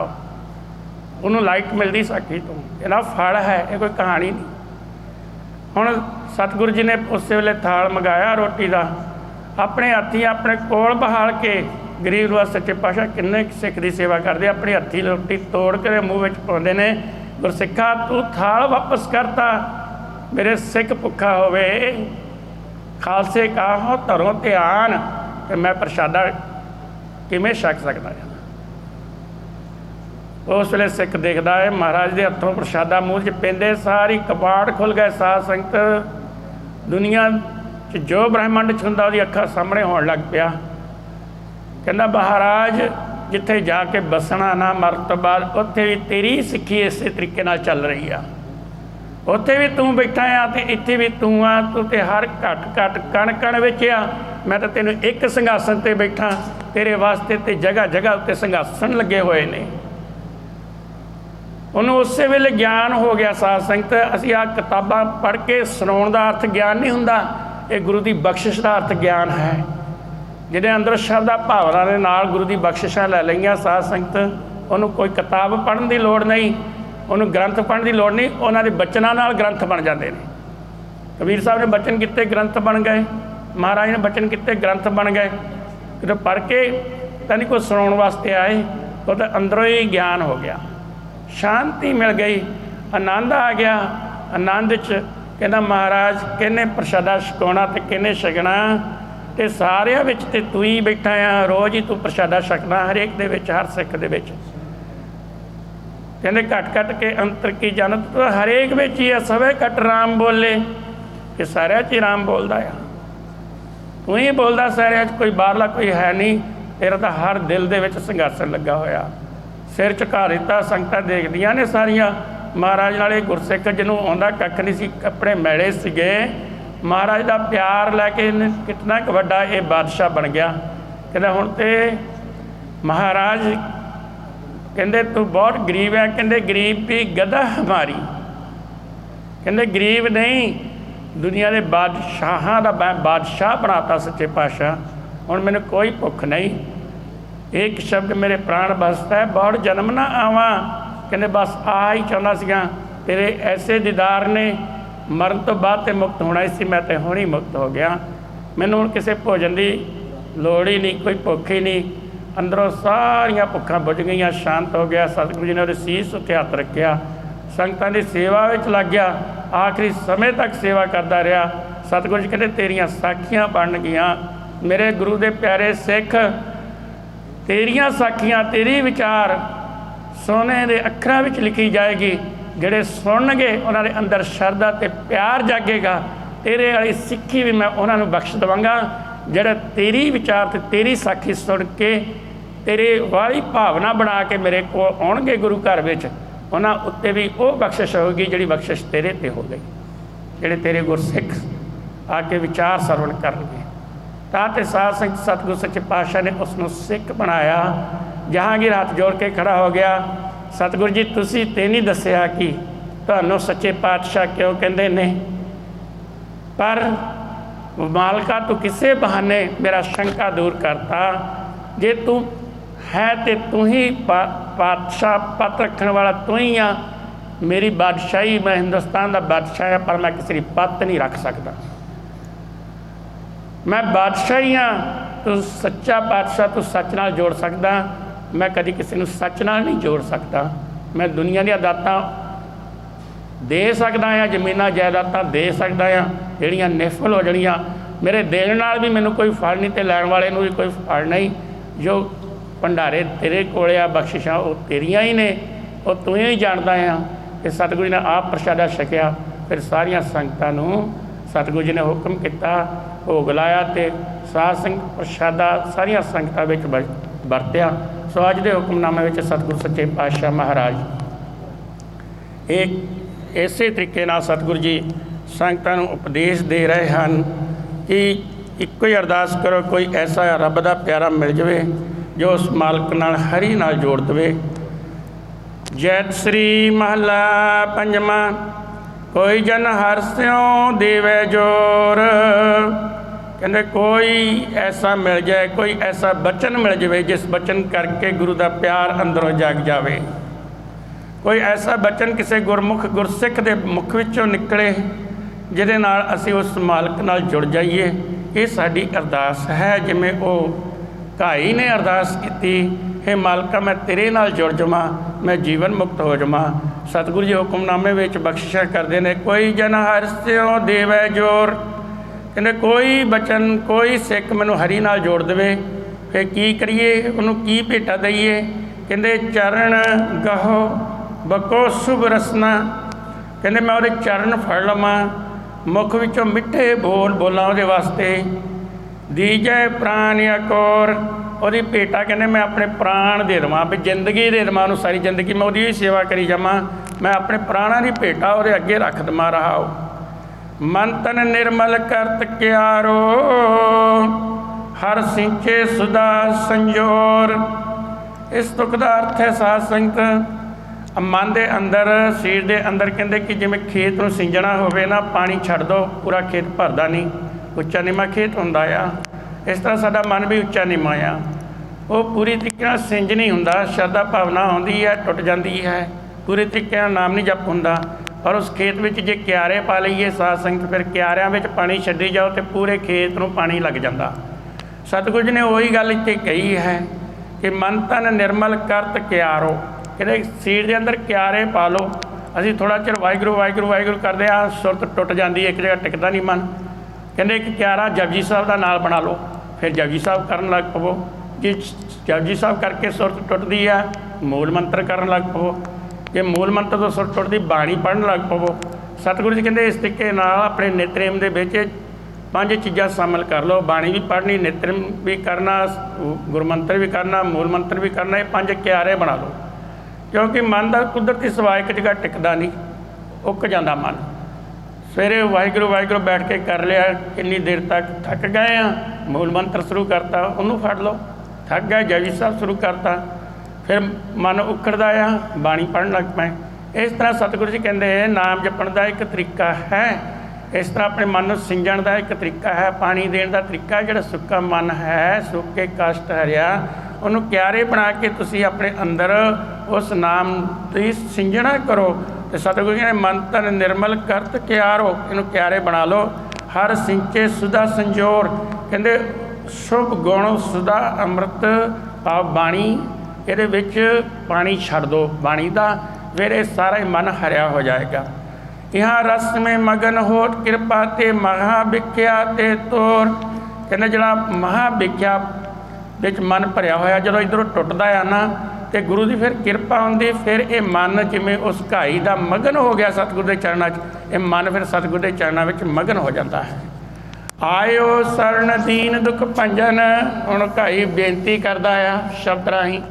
उन्होंने लाइट मिलती साखी तो। इहदा फल है, ये कोई कहानी नहीं। हुण सतगुरु जी ने उस वेले थाल मंगाया रोटी का, अपने हत्थी अपने कोल बहाल के गरीब नवाज सच्चे पातशाह किन्ने सिख की सेवा करते, अपने हत्थी रोटी तोड़ के मूँह में पाते हैं। गुरसिखा तू थाल वापस करता, मेरे सिख भुखा होवे, खालसे का हो धरों ध्यान, तो मैं प्रशादा किवें छक सकदा है। उस वेले सिख देखता है महाराज के हथों प्रशादा मूँह च पेंदे सारी कपाट खुल गए। साध संगत दुनिया जो ब्रह्मंड च हुंदा उहदी अखां सामने होण लग पिया। कहंदा महाराज जिथे जाके बसना ना मरन तो बाद, उत्थे भी तेरी सिक्खी इस तरीके नाल चल रही आ। उत्थे भी तू बैठा आ ते इत्थे भी तू आ, तू ते हर घट घट कण कण विच आ। मैं तो तेनों एक संघासन ते बैठा, तेरे वास्ते ते जगह जगह उत्ते संघासन लगे हुए ने। उन्होंने उस वेले ज्ञान हो गया। साध संगत असीं आ किताबां पढ़ के सुनाउण दा अर्थ ज्ञान नहीं हुंदा, ये गुरु की बख्शिश का अर्थ ज्ञान है। जिहदे अंदर शरधा भावना दे नाल गुरु की बख्शिशां लै लईआं साध संगत, उन्होंने कोई किताब पढ़न की लोड़ नहीं, उन्होंने ग्रंथ पढ़न की लोड़ नहीं, उन्हों के बचनों नाल ग्रंथ बन जाते हैं। कबीर साहब ने बचन किते ग्रंथ बन गए, महाराज ने बचन किते ग्रंथ बन गए। जो पढ़ के तो नहीं कोई सुनाउण वास्ते आए, वो तो अंदरों ही ज्ञान हो गया, शांति मिल गई, आनंद आ गया। आनंद च कहना महाराज किहने प्रशादा छकाउणा ते किहने छकना, ते सारिਆਂ विच ते तू ही बैठा आ, रोज़ ही तू प्रशादा छकना हरेक दे विच, हर सिख दे विच। कहंदे घट घट के अंतर की जानत, तो हरेक विच ही सवे घट राम बोले, कि सारिਆਂ च ही राम बोलदा आ। तू ही बोलदा सारिਆਂ च, कोई बाहरला कोई है नहीं। तेरा तो हर दिल दे विच संघासन लगा होया, सिर झुका दिता, संगतां देखदियां ने सारियां। महाराज नाले गुरसिख जिन्हों आउंदा कख नहीं सी, कपड़े मैले सीगे, महाराज का प्यार लैके कितना क वड्डा ये बादशाह बन गया। कहंदा हुण ते महाराज कहंदे तू बहुत गरीब है, कहंदे गरीब भी गधा हमारी, कहंदे गरीब नहीं, दुनिया के बादशाहां दा मैं बादशाह बनाता सच्चे पातशाह, हुण मैनूं कोई भुख नहीं। एक शब्द मेरे प्राण बसता है, बहुत जन्म ना आवां, कहंदे बस आ ही चाहुंदा सीगा, तेरे ऐसे दीदार ने मरण तो बाद तो मुक्त होना ही सी, मैं तो हुण ही मुक्त हो गया। मैनूं हुण किसी भोजन की लोड़ ही नहीं, कोई भुख ही नहीं, अंदरों सारियां भुखां बुझ गईयां, शांत हो गया। सतगुरु जी ने उहदे सीस उत्ते हत्थ रखिया, संगतां की सेवा विच लग गया, आखिरी समय तक सेवा करता रहा। सतगुरु जी कहते तेरियां साखियां बन गईयां, मेरे गुरु दे प्यारे सिख, तेरियां साखियां तेरी विचार सोने के अखरां विच लिखी जाएगी। जिहड़े सुणनगे उन्हां दे अंदर शरधा ते प्यार जागेगा, तेरे वाली सिक्खी भी मैं उन्हां नूं बख्श देवांगा। जिहड़े तेरी विचार ते तेरी साखी सुण के तेरे वाली भावना बना के मेरे को आउणगे गुरु घर विच, उन्हां उत्ते भी वो बख्शिश होगी जिहड़ी बख्शिश तेरे ते हो गई। जिहड़े तेरे गुरसिख आके विचार सरवण करनगे, तां ते साध संगत सतगुरु सच्चे पातशाह ने उसनूं सिख बनाया। जहांगीर हाथ जोड़ के खड़ा हो गया, सतगुरु जी तुसीं ते नहीं दस्सिया कि तुहानूं सच्चे पातशाह क्यों कहंदे ने, पर मालका तू किसे बहाने मेरा शंका दूर करता। जे तू है तो तू ही पातशाह पत रखने वाला तू ही आ, मेरी बादशाही मैं हिंदुस्तान का बादशाह है, पर मैं किसी की पत नहीं रख सकता। मैं बादशाह ही हाँ, तू सच्चा बादशाह, तू सच नाल जोड़ सकदा, मैं कभी किसी को सच नाल नहीं जोड़ सकता। मैं दुनिया दी दातां दे सकदा हाँ, जमीनां जायदादां दे सकदा हाँ, जिहड़ियां निफल हो जाणियां, मेरे देण नाल भी मैनूं कोई फल नहीं, तो लैण वाले नूं भी कोई फल नहीं। जो भंडारे तेरे कोल आ, बख्शिशां वो तेरियां ही ने, वो तू ही जानदा हाँ। कि सतगुरु ने आप प्रशादा छकिया, फिर सारियां संगतां नूं सतगुरु जी ने हुक्म किया, भोग लाया, तो साध संगत प्रशादा सारियां संगतां विच वरत्या। सो अज के हुक्मनामे विच सतगुरु सच्चे पातशाह महाराज एक इसे तरीके नाल सतगुरु जी संगतां नूं उपदेश दे रहे हैं कि ਇੱਕੋ ਹੀ ਅਰਦਾਸ ਕਰੋ, ਕੋਈ ਐਸਾ ਰੱਬ ਦਾ ਪਿਆਰਾ ਮਿਲ ਜਾਵੇ ਜੋ ਉਸ ਮਾਲਕ ਨਾਲ ਹਰੀ ਨਾਲ ਜੋੜ ਦੇਵੇ। ਜੈਤ ਸ੍ਰੀ ਮਹਲਾ ਪੰਜਵਾਂ। ਕੋਈ ਜਨ ਹਰਿ ਸਿਉ ਦੇਵੈ ਜੋਰ। ਕਹਿੰਦੇ ਕੋਈ ਐਸਾ ਮਿਲ ਜਾਏ, ਕੋਈ ਐਸਾ ਬਚਨ ਮਿਲ ਜਾਵੇ ਜਿਸ ਬਚਨ ਕਰਕੇ ਗੁਰੂ ਦਾ ਪਿਆਰ ਅੰਦਰੋਂ ਜਾਗ ਜਾਵੇ। ਕੋਈ ਐਸਾ ਬਚਨ ਕਿਸੇ ਗੁਰਮੁਖ ਗੁਰਸਿੱਖ ਦੇ ਮੁਖ ਵਿੱਚੋਂ ਨਿਕਲੇ ਜਿਹਦੇ ਨਾਲ ਅਸੀਂ ਉਸ ਮਾਲਕ ਨਾਲ ਜੁੜ ਜਾਈਏ। ਇਹ ਸਾਡੀ ਅਰਦਾਸ ਹੈ। ਜਿਵੇਂ ਉਹ ਘਾਈ ਨੇ ਅਰਦਾਸ ਕੀਤੀ, ਹੇ ਮਾਲਕਾ ਮੈਂ ਤੇਰੇ ਨਾਲ ਜੁੜ ਜਾਵਾਂ, ਮੈਂ ਜੀਵਨ ਮੁਕਤ ਹੋ ਜਾਵਾਂ। ਸਤਿਗੁਰੂ ਜੀ ਹੁਕਮਨਾਮੇ ਵਿੱਚ ਬਖਸ਼ਿਸ਼ਾਂ ਕਰਦੇ ਨੇ, ਕੋਈ ਜਨ ਹਰਿ ਸਿਉ ਦੇਵੈ ਜੋਰ। ਕਹਿੰਦੇ ਕੋਈ ਬਚਨ, ਕੋਈ ਸਿੱਖ ਮੈਨੂੰ ਹਰੀ ਨਾਲ ਜੋੜ ਦੇਵੇ। ਫਿਰ ਕੀ ਕਰੀਏ, ਉਹਨੂੰ ਕੀ ਭੇਟਾ ਦਈਏ? ਕਹਿੰਦੇ ਚਰਨ ਗਹੋ ਬਕੋ ਸ਼ੁਭ ਰਸਨਾ। ਕਹਿੰਦੇ ਮੈਂ ਉਹਦੇ ਚਰਨ ਫੜ ਲਵਾਂ, ਮੁਖ ਵਿੱਚੋਂ ਮਿੱਠੇ ਬੋਲ ਬੋਲਾਂ ਉਹਦੇ ਵਾਸਤੇ। ਦੀਜੈ ਪ੍ਰਾਨ ਅਕੋਰ। ਉਹਦੀ ਭੇਟਾ ਕਹਿੰਦੇ ਮੈਂ ਆਪਣੇ ਪ੍ਰਾਣ ਦੇ ਦੇਵਾਂ, ਵੀ ਜ਼ਿੰਦਗੀ ਦੇ ਦੇਵਾਂ ਉਹਨੂੰ, ਸਾਰੀ ਜ਼ਿੰਦਗੀ ਮੈਂ ਉਹਦੀ ਵੀ ਸੇਵਾ ਕਰੀ ਜਾਵਾਂ। ਮੈਂ ਆਪਣੇ ਪ੍ਰਾਣਾਂ ਦੀ ਭੇਟਾ ਉਹਦੇ ਅੱਗੇ ਰੱਖ ਦੇਵਾਂ। ਰਹਾਓ ਮਨ ਤਨ ਨਿਰਮਲ ਕਰਤ ਕਿਆਰੋ, ਹਰ ਸਿੰਚੇ ਸੁਦਾ ਸੰਜੋਰ। ਇਸ ਤੁਕ ਦਾ ਅਰਥ ਹੈ ਸਾਧ ਸੰਗਤ, ਮਨ ਦੇ ਅੰਦਰ, ਸਰੀਰ ਦੇ ਅੰਦਰ ਕਹਿੰਦੇ ਕਿ ਜਿਵੇਂ ਖੇਤ ਨੂੰ ਸਿੰਜਣਾ ਹੋਵੇ ਨਾ, ਪਾਣੀ ਛੱਡ ਦਿਓ ਪੂਰਾ ਖੇਤ ਭਰਦਾ ਨਹੀਂ, ਉੱਚਾ ਨੀਵਾਂ ਖੇਤ ਹੁੰਦਾ ਆ। ਇਸ ਤਰ੍ਹਾਂ ਸਾਡਾ ਮਨ ਵੀ ਉੱਚਾ ਨੀਵਾਂ ਆ, ਉਹ ਪੂਰੀ ਤਰੀਕੇ ਨਾਲ ਸਿੰਜ ਨਹੀਂ ਹੁੰਦਾ। ਸ਼ਰਧਾ ਭਾਵਨਾ ਆਉਂਦੀ ਹੈ, ਟੁੱਟ ਜਾਂਦੀ ਹੈ, ਪੂਰੇ ਤਰੀਕੇ ਨਾਲ ਨਾਮ ਨਹੀਂ ਜਪ ਹੁੰਦਾ। ਪਰ ਉਸ ਖੇਤ ਵਿੱਚ ਜੇ ਕਿਆਰੇ ਪਾ ਲਈਏ ਸਾਧ ਸੰਗਤ, ਫਿਰ ਕਿਆਰਿਆਂ ਵਿੱਚ ਪਾਣੀ ਛੱਡੀ ਜਾਓ ਅਤੇ ਪੂਰੇ ਖੇਤ ਨੂੰ ਪਾਣੀ ਲੱਗ ਜਾਂਦਾ। ਸਤਿਗੁਰੂ ਜੀ ਨੇ ਉਹੀ ਗੱਲ ਇੱਥੇ ਕਹੀ ਹੈ ਕਿ ਮਨ ਤਨ ਨਿਰਮਲ ਕਰਤ ਕਿਆਰੋ। ਕਹਿੰਦੇ ਸਰੀਰ ਦੇ ਅੰਦਰ ਕਿਆਰੇ ਪਾ ਲਓ। ਅਸੀਂ ਥੋੜ੍ਹਾ ਚਿਰ ਵਾਹਿਗੁਰੂ ਵਾਹਿਗੁਰੂ ਵਾਹਿਗੁਰੂ ਕਰਦੇ ਹਾਂ, ਸੁਰਤ ਟੁੱਟ ਜਾਂਦੀ ਹੈ, ਇੱਕ ਜਗ੍ਹਾ ਟਿਕਦਾ ਨਹੀਂ ਮਨ। ਕਹਿੰਦੇ ਇੱਕ ਕਿਆਰਾ ਜਪਜੀ ਸਾਹਿਬ ਦਾ ਨਾਲ ਬਣਾ ਲਓ, ਫਿਰ ਜਪਜੀ ਸਾਹਿਬ ਕਰਨ ਲੱਗ ਪਵੋ। ਜੇ ਜਪਜੀ ਸਾਹਿਬ ਕਰਕੇ ਸੁਰਤ ਟੁੱਟਦੀ ਆ, ਮੂਲ ਮੰਤਰ ਕਰਨ ਲੱਗ ਪਵੋ। ਜੇ ਮੂਲ ਮੰਤਰ ਤੋਂ ਸੁਰਤ ਟੁੱਟਦੀ, ਬਾਣੀ ਪੜ੍ਹਨ ਲੱਗ ਪਵੋ। ਸਤਿਗੁਰੂ ਜੀ ਕਹਿੰਦੇ ਇਸ ਤਰੀਕੇ ਨਾਲ ਆਪਣੇ ਨਿਤਨੇਮ ਦੇ ਵਿੱਚ 5 ਚੀਜ਼ਾਂ ਸ਼ਾਮਿਲ ਕਰ ਲਓ। ਬਾਣੀ ਵੀ ਪੜ੍ਹਨੀ, ਨਿਤਨੇਮ ਵੀ ਕਰਨਾ, ਗੁਰਮੰਤਰ ਵੀ ਕਰਨਾ, ਮੂਲ ਮੰਤਰ ਵੀ ਕਰਨਾ। ਇਹ 5 ਕਿਆਰੇ ਬਣਾ ਲਓ, ਕਿਉਂਕਿ ਮਨ ਦਾ ਕੁਦਰਤੀ ਸੁਭਾਅ ਇੱਕ ਜਗ੍ਹਾ ਟਿਕਦਾ ਨਹੀਂ, ਉੱਕ ਜਾਂਦਾ ਮਨ। ਸਵੇਰੇ ਵਾਹਿਗੁਰੂ ਵਾਹਿਗੁਰੂ ਬੈਠ ਕੇ ਕਰ ਲਿਆ, ਕਿੰਨੀ ਦੇਰ ਤੱਕ ਥੱਕ ਗਏ ਆ, ਮੂਲ ਮੰਤਰ ਸ਼ੁਰੂ ਕਰਤਾ, ਉਹਨੂੰ ਫੜ ਲਓ। ਥੱਕ ਗਏ, ਜਪਜੀ ਸਾਹਿਬ ਸ਼ੁਰੂ ਕਰਤਾ, ਫਿਰ ਮਨ ਉਖੜਦਾ ਆ, ਬਾਣੀ ਪੜ੍ਹਨ ਲੱਗ ਪਏ। ਇਸ ਤਰ੍ਹਾਂ ਸਤਿਗੁਰੂ ਜੀ ਕਹਿੰਦੇ ਨਾਮ ਜਪਣ ਦਾ ਇੱਕ ਤਰੀਕਾ ਹੈ, ਇਸ ਤਰ੍ਹਾਂ ਆਪਣੇ ਮਨ ਨੂੰ ਸਿੰਜਣ ਦਾ ਇੱਕ ਤਰੀਕਾ ਹੈ, ਪਾਣੀ ਦੇਣ ਦਾ ਤਰੀਕਾ। ਜਿਹੜਾ ਸੁੱਕਾ ਮਨ ਹੈ, ਸੁੱਕ ਕੇ ਕਸ਼ਟ ਹਰਿਆ, ਉਹਨੂੰ ਕਿਆਰੇ ਬਣਾ ਕੇ ਤੁਸੀਂ ਆਪਣੇ ਅੰਦਰ ਉਸ ਨਾਮ ਦੀ ਸਿੰਜਣਾ ਕਰੋ। ਅਤੇ ਸਤਿਗੁਰੂ ਜੀ ਨੇ ਮਨ ਤਨ ਨਿਰਮਲ ਕਰਤ ਕਿਆਰੋ, ਇਹਨੂੰ ਕਿਆਰੇ ਬਣਾ ਲਓ। ਹਰ ਸਿੰਚੇ ਸੁਦਾ ਸੰਜੋਰ। ਕਹਿੰਦੇ ਸ਼ੁਭ ਗੁਣ ਸੁਦਾ ਅੰਮ੍ਰਿਤ ਭਾਵ ਬਾਣੀ, ਇਹਦੇ ਵਿੱਚ ਪਾਣੀ ਛੱਡ ਦਿਓ ਬਾਣੀ ਦਾ, ਫਿਰ ਇਹ ਸਾਰਾ ਹੀ ਮਨ ਹਰਿਆ ਹੋ ਜਾਏਗਾ। ਇਹਾਂ ਰਸ ਮੇਂ ਮਗਨ ਹੋਤ ਕਿਰਪਾ ਤੇ ਮਹਾ ਵਿਖਿਆ ਤੇ ਤੋਰ। ਕਹਿੰਦੇ ਜਿਹੜਾ ਮਹਾ ਵਿਖਿਆ ਵਿੱਚ ਮਨ ਭਰਿਆ ਹੋਇਆ, ਜਦੋਂ ਇੱਧਰੋਂ ਟੁੱਟਦਾ ਆ ਨਾ, ਅਤੇ ਗੁਰੂ ਦੀ ਫਿਰ ਕਿਰਪਾ ਹੁੰਦੀ, ਫਿਰ ਇਹ ਮਨ ਜਿਵੇਂ ਉਸ ਘਾਈ ਦਾ ਮਗਨ ਹੋ ਗਿਆ ਸਤਿਗੁਰੂ ਦੇ ਚਰਨਾਂ 'ਚ, ਇਹ ਮਨ ਫਿਰ ਸਤਿਗੁਰੂ ਦੇ ਚਰਨਾਂ ਵਿੱਚ ਮਗਨ ਹੋ ਜਾਂਦਾ ਹੈ। ਆਇਓ ਸਰਨ ਦੀਨ ਦੁਖ ਭੰਜਨ। ਹੁਣ ਘਾਈ ਬੇਨਤੀ ਕਰਦਾ ਆ ਸ਼ਬਦ ਰਾਹੀਂ,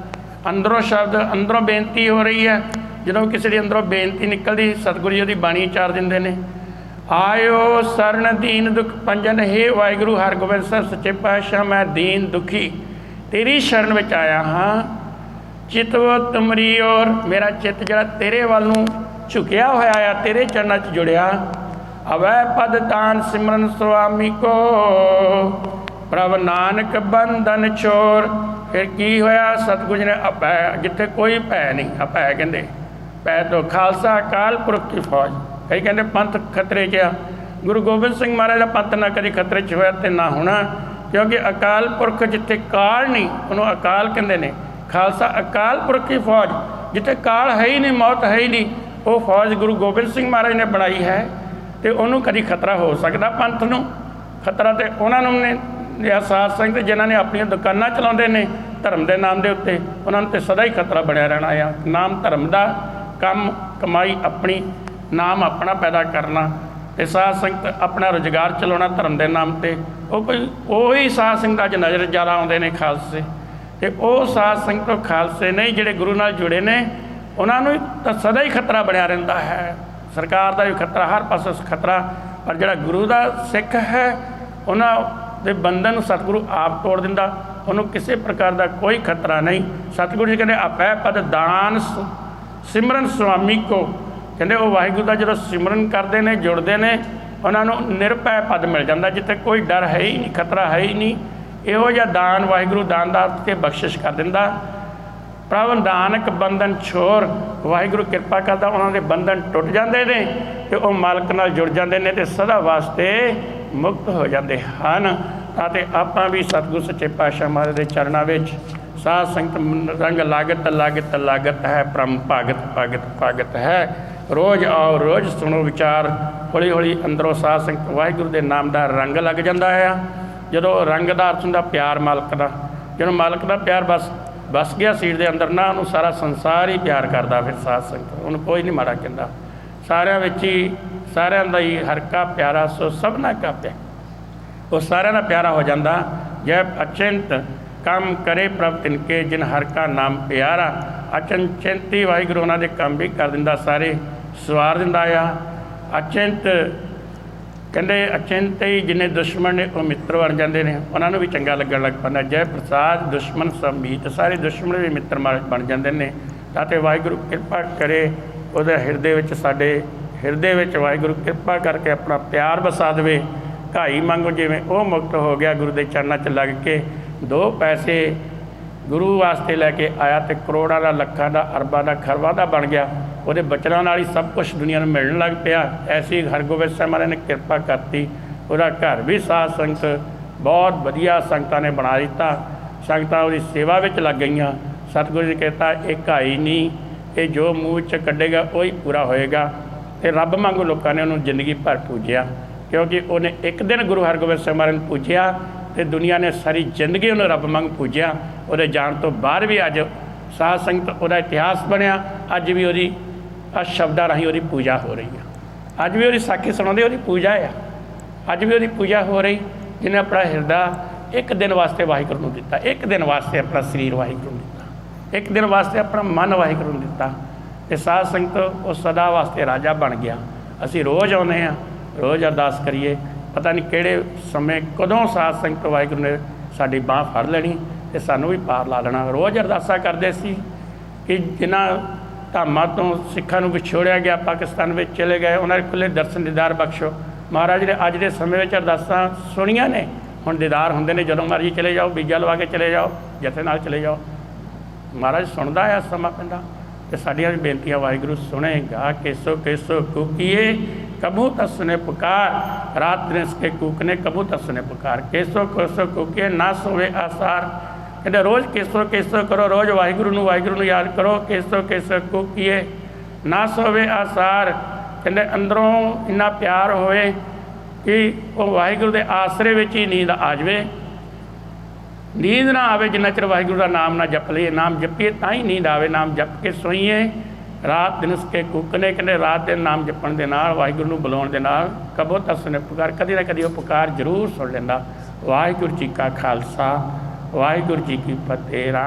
ਅੰਦਰੋਂ ਸ਼ਬਦ, ਅੰਦਰੋਂ ਬੇਨਤੀ ਹੋ ਰਹੀ ਹੈ। ਜਦੋਂ ਕਿਸੇ ਦੀ ਅੰਦਰੋਂ ਬੇਨਤੀ ਨਿਕਲਦੀ, ਸਤਿਗੁਰੂ ਜੀ ਉਹਦੀ ਬਾਣੀ ਉਚਾਰ ਦਿੰਦੇ ਨੇ। ਆਇਓ ਸਰਨ ਦੀਨ ਦੁਖ ਭੰਜਨ। ਹੇ ਵਾਹਿਗੁਰੂ ਹਰਗੋਬਿੰਦ ਸਾਹਿਬ ਸੱਚੇ ਪਾਤਸ਼ਾਹ, ਮੈਂ ਦੀਨ ਦੁਖੀ ਤੇਰੀ ਸ਼ਰਨ ਵਿੱਚ ਆਇਆ ਹਾਂ। ਚਿਤਵ ਤੁਮਰੀ ਔਰ, ਮੇਰਾ ਚਿੱਤ ਜਿਹੜਾ ਤੇਰੇ ਵੱਲ ਨੂੰ ਝੁਕਿਆ ਹੋਇਆ ਆ, ਤੇਰੇ ਚਰਨਾਂ 'ਚ ਜੁੜਿਆ। ਅਵੈ ਪਦ ਤਾਨ ਸਿਮਰਨ ਸੁਆਮੀ ਕੋ, ਪ੍ਰਭ ਨਾਨਕ ਬੰਧਨ ਛੋਰ। ਫਿਰ ਕੀ ਹੋਇਆ? ਸਤਿਗੁਰੂ ਜੀ ਨੇ ਅਭੈ, ਜਿੱਥੇ ਕੋਈ ਭੈ ਨਹੀਂ, ਅਭੈ ਕਹਿੰਦੇ ਭੈ ਤੋਂ ਖਾਲਸਾ ਅਕਾਲ ਪੁਰਖ ਕੀ ਫੌਜ। ਕਈ ਕਹਿੰਦੇ ਪੰਥ ਖਤਰੇ 'ਚ ਆ। ਗੁਰੂ ਗੋਬਿੰਦ ਸਿੰਘ ਮਹਾਰਾਜ ਦਾ ਪੰਥ ਨਾ ਕਦੀ ਖਤਰੇ 'ਚ ਹੋਇਆ ਅਤੇ ਨਾ ਹੋਣਾ, ਕਿਉਂਕਿ ਅਕਾਲ ਪੁਰਖ ਜਿੱਥੇ ਕਾਲ ਨਹੀਂ, ਉਹਨੂੰ ਅਕਾਲ ਕਹਿੰਦੇ ਨੇ। ਖਾਲਸਾ ਅਕਾਲ ਪੁਰਖ ਕੀ ਫੌਜ, ਜਿੱਥੇ ਕਾਲ ਹੈ ਹੀ ਨਹੀਂ, ਮੌਤ ਹੈ ਹੀ ਨਹੀਂ, ਉਹ ਫੌਜ ਗੁਰੂ ਗੋਬਿੰਦ ਸਿੰਘ ਮਹਾਰਾਜ ਨੇ ਬਣਾਈ ਹੈ, ਅਤੇ ਉਹਨੂੰ ਕਦੀ ਖਤਰਾ ਹੋ ਸਕਦਾ। ਪੰਥ ਨੂੰ ਖਤਰਾ ਤਾਂ ਉਹਨਾਂ ਨੂੰ ਨੇ, ਜਾਂ ਸਾਧ ਸੰਗਤ ਜਿਨ੍ਹਾਂ ਨੇ ਆਪਣੀਆਂ ਦੁਕਾਨਾਂ ਚਲਾਉਂਦੇ ਨੇ ਧਰਮ ਦੇ ਨਾਮ ਦੇ ਉੱਤੇ, ਉਹਨਾਂ ਨੂੰ ਤਾਂ ਸਦਾ ਹੀ ਖਤਰਾ ਬਣਿਆ ਰਹਿਣਾ ਆ। ਨਾਮ ਧਰਮ ਦਾ ਕੰਮ, ਕਮਾਈ ਆਪਣੀ, ਨਾਮ ਆਪਣਾ ਪੈਦਾ ਕਰਨਾ, ਅਤੇ ਸਾਧ ਸੰਗਤ ਆਪਣਾ ਰੁਜ਼ਗਾਰ ਚਲਾਉਣਾ ਧਰਮ ਦੇ ਨਾਮ 'ਤੇ। ਉਹ ਕੋਈ ਉਹੀ ਸਾਧ ਸੰਗਤ ਅੱਜ ਨਜ਼ਰ ਜ਼ਿਆਦਾ ਆਉਂਦੇ ਨੇ ਖਾਲਸੇ, ਅਤੇ ਉਹ ਸਾਧ ਸੰਗਤ ਖਾਲਸੇ ਨਹੀਂ ਜਿਹੜੇ ਗੁਰੂ ਨਾਲ ਜੁੜੇ ਨੇ, ਉਹਨਾਂ ਨੂੰ ਤਾਂ ਸਦਾ ਹੀ ਖਤਰਾ ਬਣਿਆ ਰਹਿੰਦਾ ਹੈ। ਸਰਕਾਰ ਦਾ ਵੀ ਖਤਰਾ, ਹਰ ਪਾਸੇ ਖਤਰਾ। ਪਰ ਜਿਹੜਾ ਗੁਰੂ ਦਾ ਸਿੱਖ ਹੈ, ਉਹਨਾਂ ਦੇ ਬੰਧਨ ਨੂੰ ਸਤਿਗੁਰੂ ਆਪ ਤੋੜ ਦਿੰਦਾ, ਉਹਨੂੰ ਕਿਸੇ ਪ੍ਰਕਾਰ ਦਾ ਕੋਈ ਖਤਰਾ ਨਹੀਂ। ਸਤਿਗੁਰੂ ਜੀ ਕਹਿੰਦੇ ਆਪੈ ਪਦ ਦਾਨ ਸਿਮਰਨ ਸੁਆਮੀ ਕੋ, ਕਹਿੰਦੇ ਉਹ ਵਾਹਿਗੁਰੂ ਦਾ ਜਦੋਂ ਸਿਮਰਨ ਕਰਦੇ ਨੇ, ਜੁੜਦੇ ਨੇ, ਉਹਨਾਂ ਨੂੰ ਨਿਰਭੈ ਪਦ ਮਿਲ ਜਾਂਦਾ, ਜਿੱਥੇ ਕੋਈ ਡਰ ਹੈ ਹੀ ਨਹੀਂ, ਖਤਰਾ ਹੈ ਹੀ ਨਹੀਂ। ਇਹੋ ਜਿਹਾ ਦਾਨ ਵਾਹਿਗੁਰੂ ਦਾਨ ਦਾ ਕੇ ਬਖਸ਼ਿਸ਼ ਕਰ ਦਿੰਦਾ। ਪ੍ਰਭ ਨਾਨਕ ਬੰਧਨ ਛੋਰ, ਵਾਹਿਗੁਰੂ ਕਿਰਪਾ ਕਰਦਾ, ਉਹਨਾਂ ਦੇ ਬੰਧਨ ਟੁੱਟ ਜਾਂਦੇ ਨੇ ਅਤੇ ਉਹ ਮਾਲਕ ਨਾਲ ਜੁੜ ਜਾਂਦੇ ਨੇ ਅਤੇ ਸਦਾ ਵਾਸਤੇ ਮੁਕਤ ਹੋ ਜਾਂਦੇ ਹਨ। ਅਤੇ ਆਪਾਂ ਵੀ ਸਤਿਗੁਰੂ ਸੱਚੇ ਪਾਤਸ਼ਾਹ ਮਹਾਰਾਜ ਦੇ ਚਰਨਾਂ ਵਿੱਚ ਸਾਧ ਸੰਗਤ ਰੰਗ ਲਾਗਤ ਲਾਗਤ ਲਾਗਤ ਹੈ, ਬ੍ਰਹਮ ਭਗਤ ਭਗਤ ਭਗਤ ਹੈ। ਰੋਜ਼ ਆਓ, ਰੋਜ਼ ਸੁਣੋ ਵਿਚਾਰ, ਹੌਲੀ ਹੌਲੀ ਅੰਦਰੋਂ ਸਾਧ ਸੰਗਤ ਵਾਹਿਗੁਰੂ ਦੇ ਨਾਮ ਦਾ ਰੰਗ ਲੱਗ ਜਾਂਦਾ ਹੈ। ਜਦੋਂ ਰੰਗ ਦਾ ਅਰਥ ਹੁੰਦਾ ਪਿਆਰ ਮਾਲਕ ਦਾ, ਜਦੋਂ ਮਾਲਕ ਦਾ ਪਿਆਰ ਬਸ ਗਿਆ ਸੀਟ ਦੇ ਅੰਦਰ ਨਾ, ਉਹਨੂੰ ਸਾਰਾ ਸੰਸਾਰ ਹੀ ਪਿਆਰ ਕਰਦਾ। ਫਿਰ ਸਾਧ ਸੰਗਤ ਉਹਨੂੰ ਕੋਈ ਨਹੀਂ ਮਾੜਾ ਕਹਿੰਦਾ, ਸਾਰਿਆਂ ਵਿੱਚ ਹੀ ਸਾਰਿਆਂ ਦਾ ਹੀ ਹਰ ਕਾ ਪਿਆਰਾ ਸੋ ਸਭਨਾ ਕਾ ਪਿਆਰਾ, ਉਹ ਸਾਰਿਆਂ ਦਾ ਪਿਆਰਾ ਹੋ ਜਾਂਦਾ। ਜੈ ਅਚਿੰਤ ਕੰਮ ਕਰੇ ਪ੍ਰਭ ਤਿਨਕੇ ਜਿਨ ਹਰ ਕਾ ਨਾਮ ਪਿਆਰਾ। ਅਚਨਚਿੰਤੀ ਵਾਹਿਗੁਰੂ ਉਹਨਾਂ ਦੇ ਕੰਮ ਵੀ ਕਰ ਦਿੰਦਾ, ਸਾਰੇ ਸਵਾਰ ਦਿੰਦਾ ਆ। ਅਚਿੰਤ ਕਹਿੰਦੇ ਅਚਿੰਤ ਹੀ ਜਿੰਨੇ ਦੁਸ਼ਮਣ ਨੇ ਉਹ ਮਿੱਤਰ ਬਣ ਜਾਂਦੇ ਨੇ, ਉਹਨਾਂ ਨੂੰ ਵੀ ਚੰਗਾ ਲੱਗਣ ਲੱਗ ਪੈਂਦਾ। ਜੈ ਪ੍ਰਸਾਦ ਦੁਸ਼ਮਣ ਸਭ ਮੀਤ, ਸਾਰੇ ਦੁਸ਼ਮਣ ਵੀ ਮਿੱਤਰ ਬਣ ਜਾਂਦੇ ਨੇ। ਅਤੇ ਵਾਹਿਗੁਰੂ ਕਿਰਪਾ ਕਰੇ ਉਹਦੇ ਹਿਰਦੇ ਵਿੱਚ, ਸਾਡੇ ਹਿਰਦੇ ਵਿੱਚ ਵਾਹਿਗੁਰੂ ਕਿਰਪਾ ਕਰਕੇ ਆਪਣਾ ਪਿਆਰ ਵਸਾ ਦੇਵੇ। ਘਾਈ ਮੰਗੋ ਜਿਵੇਂ ਉਹ ਮੁਕਤ ਹੋ ਗਿਆ ਗੁਰੂ ਦੇ ਚਰਨਾਂ 'ਚ ਲੱਗ ਕੇ, 2 ਪੈਸੇ ਗੁਰੂ ਵਾਸਤੇ ਲੈ ਕੇ ਆਇਆ ਅਤੇ ਕਰੋੜਾਂ ਦਾ, ਲੱਖਾਂ ਦਾ, ਅਰਬਾਂ ਦਾ, ਖਰਬਾਂ ਦਾ ਬਣ ਗਿਆ। ਉਹਦੇ ਬਚਨਾਂ ਨਾਲ ਹੀ ਸਭ ਕੁਛ ਦੁਨੀਆ ਨੂੰ ਮਿਲਣ ਲੱਗ ਪਿਆ। ਐਸੀ ਹਰਗੋਬਿੰਦ ਸਾਹਿਬ ਮਹਾਰਾਜ ਨੇ ਕਿਰਪਾ ਕਰਤੀ, ਉਹਦਾ ਘਰ ਵੀ ਸਾਧ ਸੰਗਤ ਬਹੁਤ ਵਧੀਆ ਸੰਗਤਾਂ ਨੇ ਬਣਾ ਦਿੱਤਾ। ਸੰਗਤਾਂ ਉਹਦੀ ਸੇਵਾ ਵਿੱਚ ਲੱਗ ਗਈਆਂ। ਸਤਿਗੁਰੂ ਜੀ ਕਹਿੰਦਾ ਇਹ ਘਾਈ ਨਹੀਂ, ਇਹ ਜੋ ਮੂੰਹ 'ਚ ਕੱਢੇਗਾ ਉਹ ਹੀ ਪੂਰਾ ਹੋਏਗਾ। ਅਤੇ ਰੱਬ ਵਾਂਗੂ ਲੋਕਾਂ ਨੇ ਉਹਨੂੰ ਜ਼ਿੰਦਗੀ ਭਰ ਪੂਜਿਆ, ਕਿਉਂਕਿ ਉਹਨੇ ਇੱਕ ਦਿਨ ਗੁਰੂ ਹਰਗੋਬਿੰਦ ਸਾਹਿਬ ਮਹਾਰਾਜ ਨੂੰ ਪੂਜਿਆ ਅਤੇ ਦੁਨੀਆ ਨੇ ਸਾਰੀ ਜ਼ਿੰਦਗੀ ਉਹਨੂੰ ਰੱਬ ਵਾਂਗ ਪੂਜਿਆ। ਉਹਦੇ ਜਾਣ ਤੋਂ ਬਾਅਦ ਵੀ ਅੱਜ ਸਾਧ ਸੰਗਤ ਉਹਦਾ ਇਤਿਹਾਸ ਬਣਿਆ। ਅੱਜ ਵੀ ਉਹਦੀ ਸ਼ਬਦਾਂ ਰਾਹੀਂ ਉਹਦੀ ਪੂਜਾ ਹੋ ਰਹੀ ਆ। ਅੱਜ ਵੀ ਉਹਦੀ ਸਾਖੀ ਸੁਣਾਉਂਦੇ, ਉਹਦੀ ਪੂਜਾ ਆ। ਅੱਜ ਵੀ ਉਹਦੀ ਪੂਜਾ ਹੋ ਰਹੀ, ਜਿਹਨੇ ਆਪਣਾ ਹਿਰਦਾ ਇੱਕ ਦਿਨ ਵਾਸਤੇ ਵਾਹਿਗੁਰੂ ਨੂੰ ਦਿੱਤਾ, ਇੱਕ ਦਿਨ ਵਾਸਤੇ ਆਪਣਾ ਸਰੀਰ ਵਾਹਿਗੁਰੂ ਨੂੰ ਦਿੱਤਾ, ਇੱਕ ਦਿਨ ਵਾਸਤੇ ਆਪਣਾ ਮਨ ਵਾਹਿਗੁਰੂ ਨੂੰ ਦਿੱਤਾ। ਅਤੇ ਸਾਧ ਸੰਗਤ ਉਹ ਸਦਾ ਵਾਸਤੇ ਰਾਜਾ ਬਣ ਗਿਆ। ਅਸੀਂ ਰੋਜ਼ ਆਉਂਦੇ ਹਾਂ, ਰੋਜ਼ ਅਰਦਾਸ ਕਰੀਏ, ਪਤਾ ਨਹੀਂ ਕਿਹੜੇ ਸਮੇਂ ਕਦੋਂ ਸਾਧ ਸੰਗਤ ਵਾਹਿਗੁਰੂ ਨੇ ਸਾਡੀ ਬਾਂਹ ਫੜ ਲੈਣੀ ਅਤੇ ਸਾਨੂੰ ਵੀ ਪਾਰ ਲਾ ਲੈਣਾ। ਰੋਜ਼ ਅਰਦਾਸਾਂ ਕਰਦੇ ਸੀ ਕਿ ਜਿਨ੍ਹਾਂ ਧਾਮਾਂ ਤੋਂ ਸਿੱਖਾਂ ਨੂੰ ਵਿਛੋੜਿਆ ਗਿਆ, ਪਾਕਿਸਤਾਨ ਵਿੱਚ ਚਲੇ ਗਏ, ਉਹਨਾਂ ਦੇ ਖੁੱਲ੍ਹੇ ਦਰਸ਼ਨ ਦੀਦਾਰ ਬਖਸ਼ੋ। ਮਹਾਰਾਜ ਨੇ ਅੱਜ ਦੇ ਸਮੇਂ ਵਿੱਚ ਅਰਦਾਸਾਂ ਸੁਣੀਆਂ ਨੇ, ਹੁਣ ਦੀਦਾਰ ਹੁੰਦੇ ਨੇ, ਜਦੋਂ ਮਰਜ਼ੀ ਚਲੇ ਜਾਓ, ਵੀਜ਼ਾ ਲਵਾ ਕੇ ਚਲੇ ਜਾਓ, ਜਥੇ ਨਾਲ ਚਲੇ ਜਾਓ। ਮਹਾਰਾਜ ਸੁਣਦਾ ਆ, ਸਮਾਂ ਪੈਂਦਾ। ਅਤੇ ਸਾਡੀਆਂ ਵੀ ਬੇਨਤੀਆਂ ਵਾਹਿਗੁਰੂ ਸੁਣੇਗਾ। ਕੇਸੋ ਕੇਸੋ ਕੂਕੀਏ ਕਬੂ ਤਸਨੇ ਪੁਕਾਰ, ਰਾਤ ਦਿਨ ਇਸਕੇ ਕੂਕਨੇ ਕਬੂ ਤਸਨੇ ਪੁਕਾਰ। ਕੇਸੋ ਕੇਸੋ ਕੂਕੀਏ ਨਾ ਸੋਵੇ ਆਸਾਰ, ਕਹਿੰਦੇ ਰੋਜ਼ ਕੇਸੋ ਕੇਸੋ ਕਰੋ, ਰੋਜ਼ ਵਾਹਿਗੁਰੂ ਨੂੰ ਯਾਦ ਕਰੋ। ਕੇਸੋ ਕੇਸੋ ਕੂਕੀਏ ਨਾ ਸੋਵੇ ਆਸਾਰ, ਕਹਿੰਦੇ ਅੰਦਰੋਂ ਇੰਨਾ ਪਿਆਰ ਹੋਵੇ ਕਿ ਉਹ ਵਾਹਿਗੁਰੂ ਦੇ ਆਸਰੇ ਵਿੱਚ ਹੀ ਨੀਂਦ ਆ ਜਾਵੇ। ਨੀਂਦ ਨਾ ਆਵੇ ਜਿੰਨਾ ਚਿਰ ਵਾਹਿਗੁਰੂ ਦਾ ਨਾਮ ਨਾ ਜਪ ਲਈਏ। ਨਾਮ ਜਪੀਏ ਤਾਂ ਹੀ ਨੀਂਦ ਆਵੇ। ਨਾਮ ਜਪ ਕੇ ਸੋਈਏ। ਰਾਤ ਦਿਨ ਉਸਕੇ ਕੂਕਨੇ, ਕਹਿੰਦੇ ਰਾਤ ਦਿਨ ਨਾਮ ਜਪਣ ਦੇ ਨਾਲ, ਵਾਹਿਗੁਰੂ ਨੂੰ ਬੁਲਾਉਣ ਦੇ ਨਾਲ ਕਬੋ ਤਸਨੇ ਪੁਕਾਰ, ਕਦੀ ਨਾ ਕਦੀ ਉਹ ਪੁਕਾਰ ਜ਼ਰੂਰ ਸੁਣ ਲੈਂਦਾ। ਵਾਹਿਗੁਰੂ ਜੀ ਕਾ ਖਾਲਸਾ, ਵਾਹਿਗੁਰੂ ਜੀ ਕੀ ਫਤਿਹ।